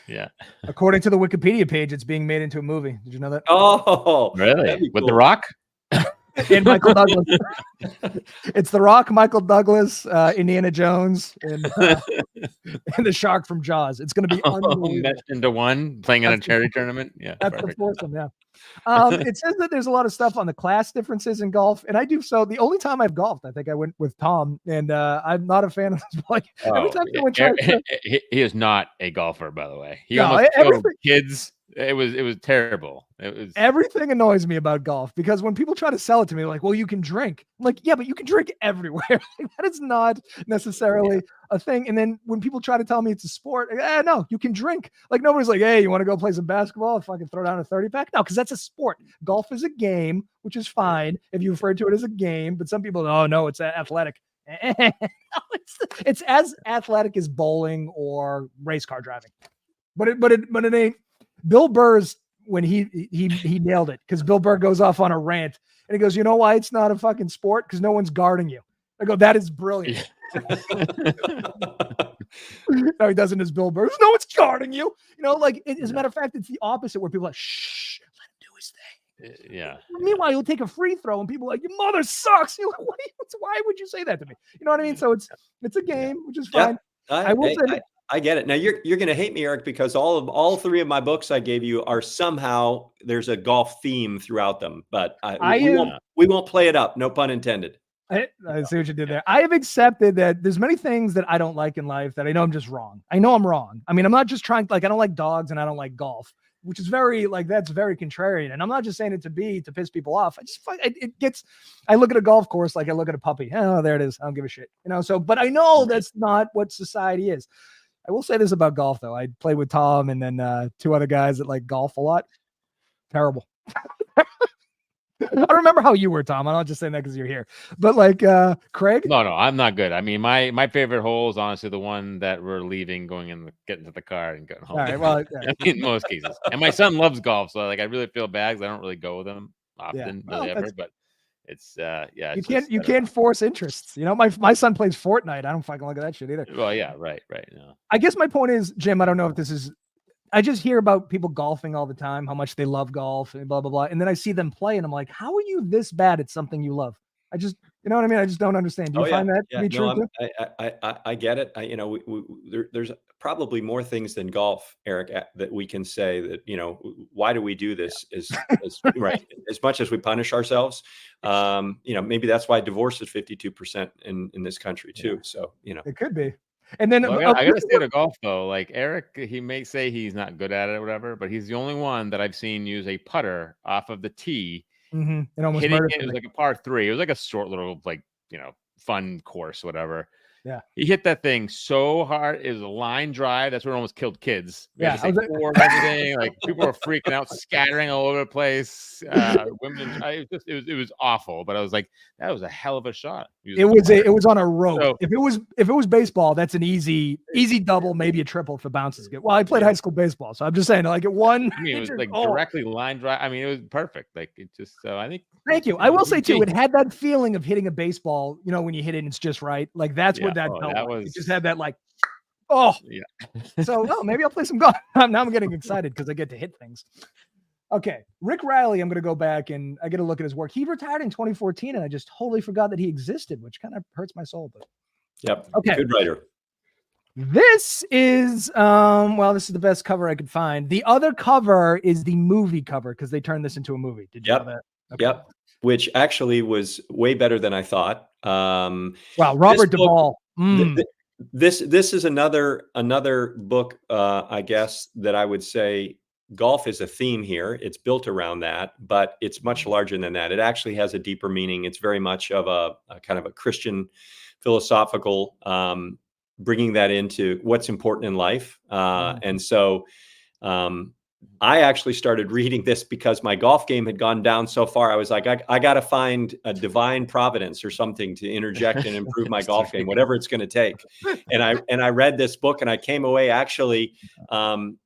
Yeah. According to the Wikipedia page, it's being made into a movie. Did you know that? Oh, really? With The Rock? And Michael Douglas. It's The Rock, Michael Douglas, Indiana Jones, and the shark from Jaws. It's going to be unbelievable. Meshed into one, playing in a charity tournament. Yeah, that's awesome. Yeah. It says that there's a lot of stuff on the class differences in golf, and I do so. The only time I've golfed, I think I went with Tom, and I'm not a fan of this. Every time he is not a golfer, by the way. He almost killed kids. It was terrible. Everything annoys me about golf, because when people try to sell it to me, they're like, well, you can drink. I'm like, yeah, but you can drink everywhere. That is not necessarily a thing. And then when people try to tell me it's a sport, no, you can drink. Like, nobody's like, hey, you want to go play some basketball if I can throw down a 30-pack? No, because that's a sport. Golf is a game, which is fine if you refer to it as a game. But some people, oh no, it's athletic. No, it's as athletic as bowling or race car driving. But it ain't. Bill Burr's when he nailed it, because Bill Burr goes off on a rant and he goes, you know why it's not a fucking sport? Because no one's guarding you. I go, that is brilliant. No, he doesn't as Bill Burr. No one's guarding you. You know, like as a matter of fact, it's the opposite where people are like, shh, let him do his thing. Yeah. Meanwhile, you'll take a free throw and people are like, your mother sucks. You're like, why would you say that to me? You know what I mean? So it's a game, which is fine. I get it. Now you're going to hate me, Eric, because all three of my books I gave you are somehow there's a golf theme throughout them, but we won't play it up. No pun intended. I see what you did there. I have accepted that there's many things that I don't like in life that I know I'm just wrong. I know I'm wrong. I mean, I'm not just trying, like, I don't like dogs and I don't like golf, which is very, like, that's very contrarian. And I'm not just saying it to piss people off. I just find I look at a golf course like I look at a puppy. Oh, there it is. I don't give a shit. You know, so, but I know that's not what society is. I will say this about golf, though. I played with Tom and then 2 other guys that like golf a lot. Terrible. I remember how you were, Tom. I'm not just saying that because you're here, but like Craig. No, I'm not good. I mean, my favorite hole is honestly the one that we're leaving, getting to the car and getting home. All right, well, in most cases. And my son loves golf, so like I really feel bad because I don't really go with him often, really ever. But it's you can't force interests. You know, my son plays Fortnite. I don't fucking look at that shit either. Well, yeah, right. No. I guess my point is, Jim, I don't know if this is. I just hear about people golfing all the time, how much they love golf and blah, blah, blah. And then I see them play and I'm like, how are you this bad at something you love? I just, you know what I mean? I just don't understand. Do you find that to be true too? I get it. There's probably more things than golf, Eric, that we can say that, you know, why do we do this as right. As much as we punish ourselves, you know, maybe that's why divorce is 52% in this country too. Yeah. So, you know, it could be. And then I gotta say to golf though, like Eric, he may say he's not good at it or whatever, but he's the only one that I've seen use a putter off of the tee. And almost hitting it. It was like a par 3. It was like a short little, like, you know, fun course, whatever. Yeah, he hit that thing so hard. It was a line drive. That's where it almost killed kids. Yeah, everything. Like people were freaking out, scattering all over the place. Women, it was awful. But I was like, that was a hell of a shot. It was on a rope. So, if it was baseball, that's an easy double, maybe a triple if it bounces good. Well, I played high school baseball, so I'm just saying, like, it won. I mean, it was like directly line drive. I mean, it was perfect. Like it just. So I think. Thank you. I will say too, it had that feeling of hitting a baseball. You know, when you hit it, and it's just right. Like that's what that felt like. It just had that like, So maybe I'll play some golf. Now I'm getting excited because I get to hit things. Okay, Rick Riley. I'm going to go back and I get a look at his work. He retired in 2014, and I just totally forgot that he existed, which kind of hurts my soul. But yep. Okay. Good writer. This is this is the best cover I could find. The other cover is the movie cover because they turned this into a movie. Did you know that? Okay. Yep. Which actually was way better than I thought. Wow, Robert Duvall. This is another book, I guess, that I would say golf is a theme here. It's built around that, but it's much larger than that. It actually has a deeper meaning. It's very much of a kind of a Christian philosophical, bringing that into what's important in life. And so I actually started reading this because my golf game had gone down so far. I was like, I got to find a divine providence or something to interject and improve my golf game, whatever it's going to take. And I read this book and I came away actually,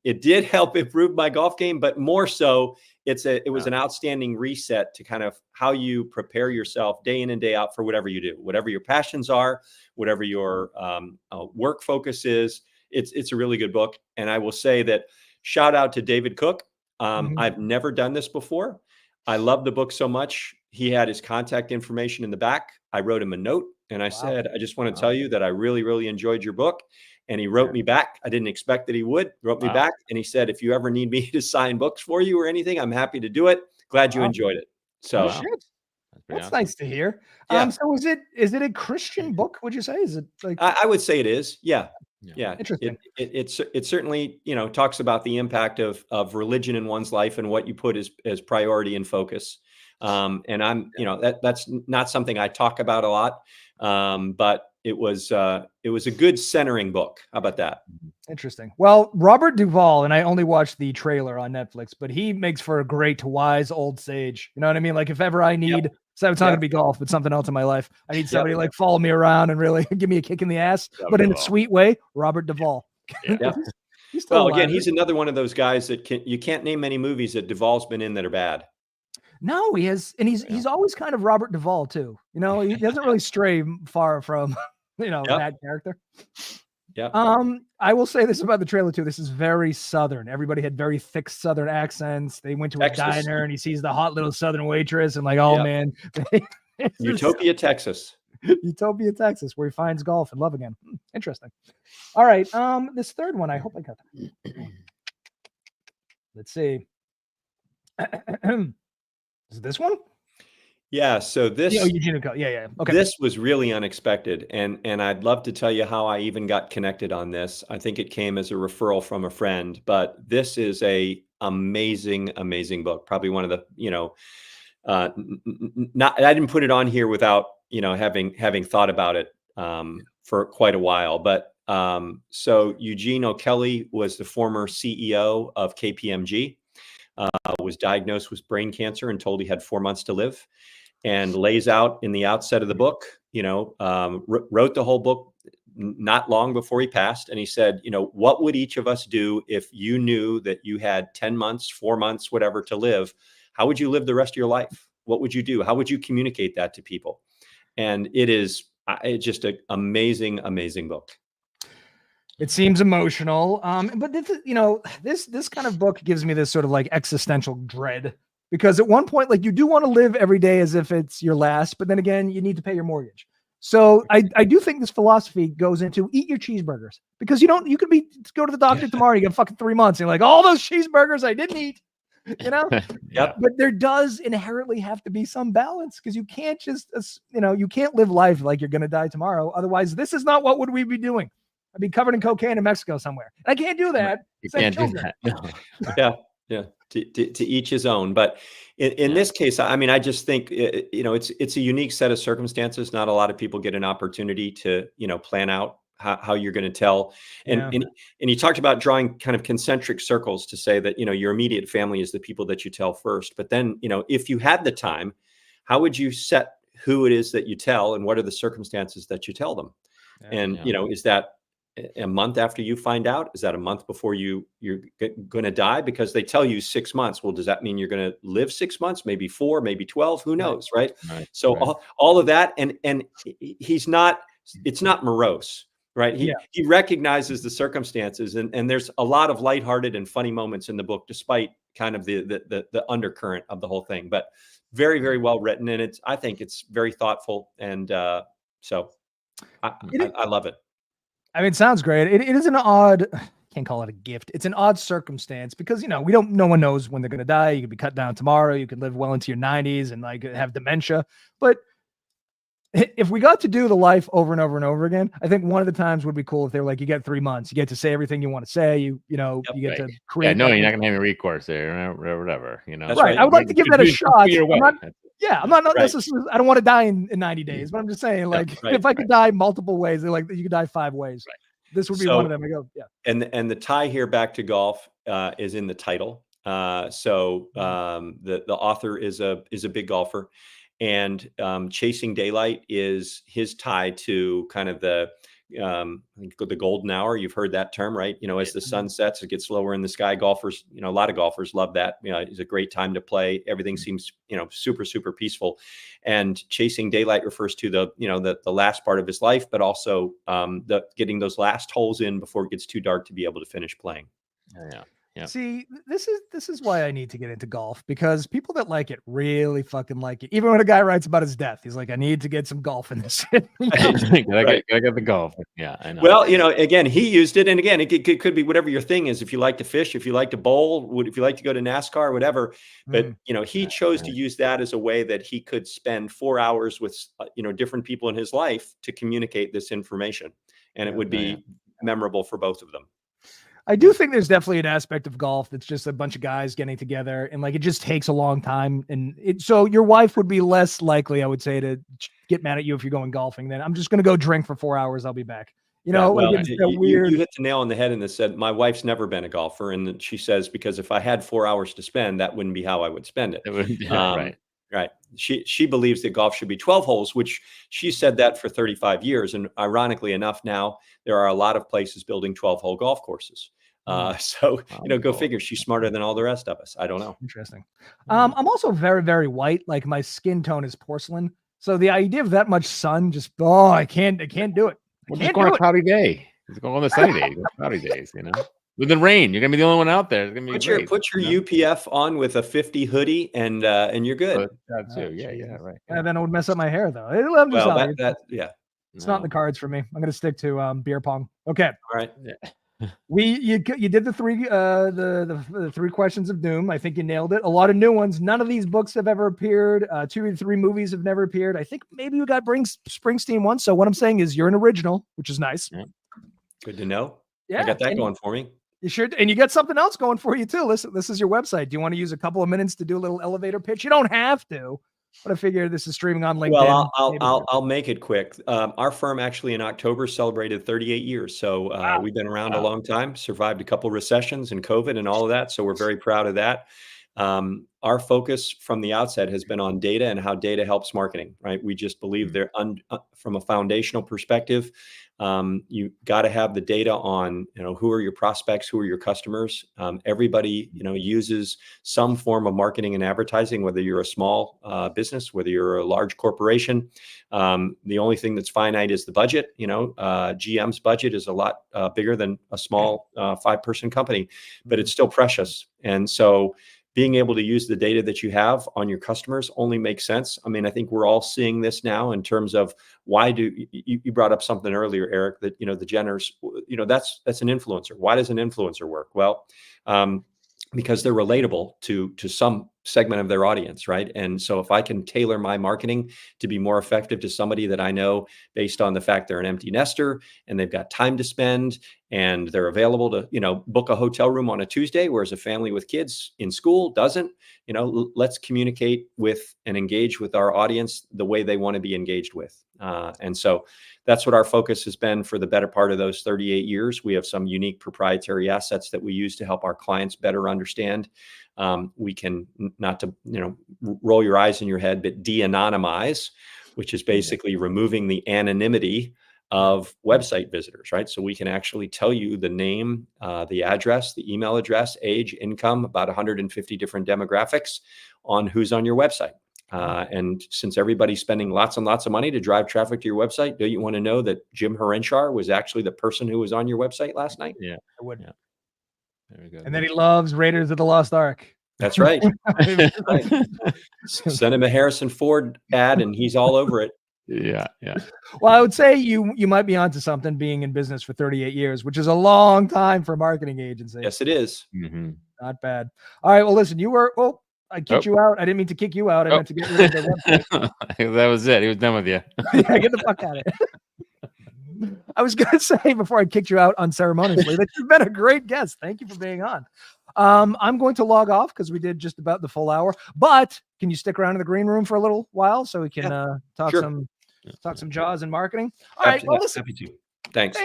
it did help improve my golf game, but more so it was an outstanding reset to kind of how you prepare yourself day in and day out for whatever you do, whatever your passions are, whatever your work focus is. It's a really good book. And I will say that shout out to David Cook. I've never done this before. I love the book so much. He had his contact information in the back. I wrote him a note and I said, I just want to tell you that I really, really enjoyed your book. And he wrote me back. I didn't expect that he would. Wrote me back. And he said, if you ever need me to sign books for you or anything, I'm happy to do it. Glad you enjoyed it. So that's awesome. Nice to hear. So is it a Christian book, would you say? Is it like I would say it is. Yeah. Interesting. It certainly, you know, talks about the impact of religion in one's life and what you put as priority and focus. And I'm, you know, that's not something I talk about a lot. But it was a good centering book. How about that? Interesting. Well, Robert Duvall, and I only watched the trailer on Netflix, but he makes for a great wise old sage. You know what I mean? Like if ever I need, so it's not going to be golf, but something else in my life. I need somebody like follow me around and really give me a kick in the ass, but in a sweet way. Robert Duvall. He's still alive. Again, he's another one of those guys that you can't name many movies that Duvall's been in that are bad. No, he has, and he's always kind of Robert Duvall too. You know, he doesn't really stray far from that character. Yeah. I will say this about the trailer too. This is very Southern. Everybody had very thick Southern accents. They went to a diner and he sees the hot little Southern waitress and like, oh man, Utopia, Texas. Utopia, Texas, where he finds golf and love again. Interesting. All right. This third one, I hope I got that. Let's see. Is it this one? Yeah. So this, Eugene. Yeah. Okay. This was really unexpected, and I'd love to tell you how I even got connected on this. I think it came as a referral from a friend, but this is a amazing book. Probably one of the, I didn't put it on here without having thought about it for quite a while. But so Eugene O'Kelly was the former CEO of KPMG. Was diagnosed with brain cancer and told he had 4 months to live, and lays out in the outset of the book, wrote the whole book not long before he passed. And he said, what would each of us do if you knew that you had 10 months, 4 months, whatever to live? How would you live the rest of your life? What would you do? How would you communicate that to people? And it's just an amazing book. It seems emotional. But this kind of book gives me this sort of like existential dread, because at one point, like, you do want to live every day as if it's your last, but then again, you need to pay your mortgage. So I do think this philosophy goes into eat your cheeseburgers, because you could go to the doctor tomorrow, you get fucking 3 months, and you're like, all those cheeseburgers I didn't eat, Yep. But there does inherently have to be some balance, because you can't just, you can't live life like you're going to die tomorrow. Otherwise, this is not what would we be doing. I'd be covered in cocaine in Mexico somewhere. I can't do that. You can't do that. No. Yeah. To each his own. But in this case, I mean, I just think, it's a unique set of circumstances. Not a lot of people get an opportunity to, plan out how you're going to tell. And you talked about drawing kind of concentric circles to say that, your immediate family is the people that you tell first. But then, if you had the time, how would you set who it is that you tell, and what are the circumstances that you tell them? Is that a month after you find out? Is that a month before you're going to die? Because they tell you 6 months. Well, does that mean you're going to live 6 months, maybe 4, maybe 12? Who knows, right? So all of that, and it's not morose, right? He recognizes the circumstances, and there's a lot of lighthearted and funny moments in the book, despite kind of the undercurrent of the whole thing. But very, very well written, and I think it's very thoughtful, and so I love it. I mean, it sounds great. It is an odd, can't call it a gift. It's an odd circumstance, because, no one knows when they're going to die. You could be cut down tomorrow. You could live well into your 90s and like have dementia. But if we got to do the life over and over and over again, I think one of the times would be cool if they were like, you get 3 months, you get to say everything you want to say. You get to create. Yeah, no, you're not going to have any recourse there or whatever, That's right. I would like to give that a shot. I'm not necessarily, I don't want to die in 90 days, but I'm just saying, like, if I could die multiple ways, they're like, you could die 5 ways. Right. This would be one of them. I go, yeah. And the tie here back to golf is in the title. The author is a big golfer, and Chasing Daylight is his tie to kind of the golden hour. You've heard that term, right? As the sun sets, it gets lower in the sky. Golfers, a lot of golfers love that. It's a great time to play. Everything seems, super, super peaceful. And Chasing Daylight refers to the last part of his life, but also getting those last holes in before it gets too dark to be able to finish playing. Yeah. See, this is why I need to get into golf, because people that like it really fucking like it. Even when a guy writes about his death, he's like, I need to get some golf in this. I got the golf. Yeah, I know. Well, again, he used it. And again, it could be whatever your thing is. If you like to fish, if you like to bowl, if you like to go to NASCAR, whatever. But, he chose to use that as a way that he could spend 4 hours with, different people in his life to communicate this information. And it would be memorable for both of them. I do think there's definitely an aspect of golf that's just a bunch of guys getting together, and like it just takes a long time. And so your wife would be less likely, I would say, to get mad at you if you're going golfing. Then I'm just going to go drink for 4 hours. I'll be back. You hit the nail on the head and said, my wife's never been a golfer. And she says, because if I had 4 hours to spend, that wouldn't be how I would spend it. Right. She believes that golf should be 12 holes, which she said that for 35 years. And ironically enough, now there are a lot of places building 12-hole golf courses. So, go figure. She's smarter than all the rest of us. I don't know. Interesting. I'm also very, very white. Like my skin tone is porcelain. So the idea of that much sun, I can't do it. We'll just go on a cloudy day. Just go on the sunny days, cloudy days, With the rain, you're gonna be the only one out there. It's gonna be put your UPF on with a 50 hoodie, and you're good. That too. Yeah, right. And then it would mess up my hair, though. It's not in the cards for me. I'm gonna stick to beer pong. Okay. All right. Yeah. You did the three questions of doom. I think you nailed it. A lot of new ones. None of these books have ever appeared. 2 or 3 movies have never appeared. I think maybe you got Springsteen one. So what I'm saying is you're an original, which is nice. Yeah. Good to know. Yeah, I got that going for me. You sure, and you got something else going for you too. Listen, this is your website. Do you want to use a couple of minutes to do a little elevator pitch? You don't have to. But I figure this is streaming on LinkedIn. Well, I'll make it quick. Our firm actually in October celebrated 38 years. So we've been around a long time, survived a couple recessions and COVID and all of that. So we're very proud of that. Our focus from the outset has been on data and how data helps marketing, right? We just believe there from a foundational perspective, you got to have the data on, who are your prospects, who are your customers. Everybody, uses some form of marketing and advertising, whether you're a small business, whether you're a large corporation. The only thing that's finite is the budget. GM's budget is a lot bigger than a small 5-person company, but it's still precious. And so being able to use the data that you have on your customers only makes sense. I mean, I think we're all seeing this now in terms of why do you brought up something earlier, Eric, that, the Jenners, that's an influencer. Why does an influencer work? Well, because they're relatable to some segment of their audience, right? And so if I can tailor my marketing to be more effective to somebody that I know based on the fact they're an empty nester and they've got time to spend and they're available to, book a hotel room on a Tuesday, whereas a family with kids in school doesn't, let's communicate with and engage with our audience the way they want to be engaged with. And so that's what our focus has been for the better part of those 38 years. We have some unique proprietary assets that we use to help our clients better understand. We can, not to, roll your eyes in your head, but de-anonymize, which is basically removing the anonymity of website visitors, right? So we can actually tell you the name, the address, the email address, age, income, about 150 different demographics on who's on your website. And since everybody's spending lots and lots of money to drive traffic to your website, don't you want to know that Jim Harenchar was actually the person who was on your website last night? Yeah, I would. Yeah. There we go. And then he loves Raiders of the Lost Ark. That's right. Send him a Harrison Ford ad and he's all over it. Yeah. Well, I would say you might be onto something being in business for 38 years, which is a long time for a marketing agency. Yes, it is. Mm-hmm. Not bad. All right. Well, listen, I kicked you out. I didn't mean to kick you out. I meant to get rid of the website. That was it. He was done with you. Yeah, get the fuck out of it. I was going to say before I kicked you out unceremoniously that you've been a great guest. Thank you for being on. I'm going to log off because we did just about the full hour, but can you stick around in the green room for a little while so we can talk some jaws and marketing? All right. Well, listen. Happy to. Thanks.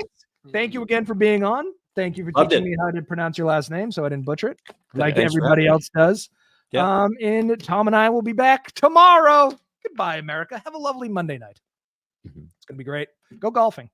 Thank you again for being on. Thank you for teaching me how to pronounce your last name so I didn't butcher it like everybody else does. Yeah. And Tom and I will be back tomorrow. Goodbye, America. Have a lovely Monday night. It's going to be great. Go golfing.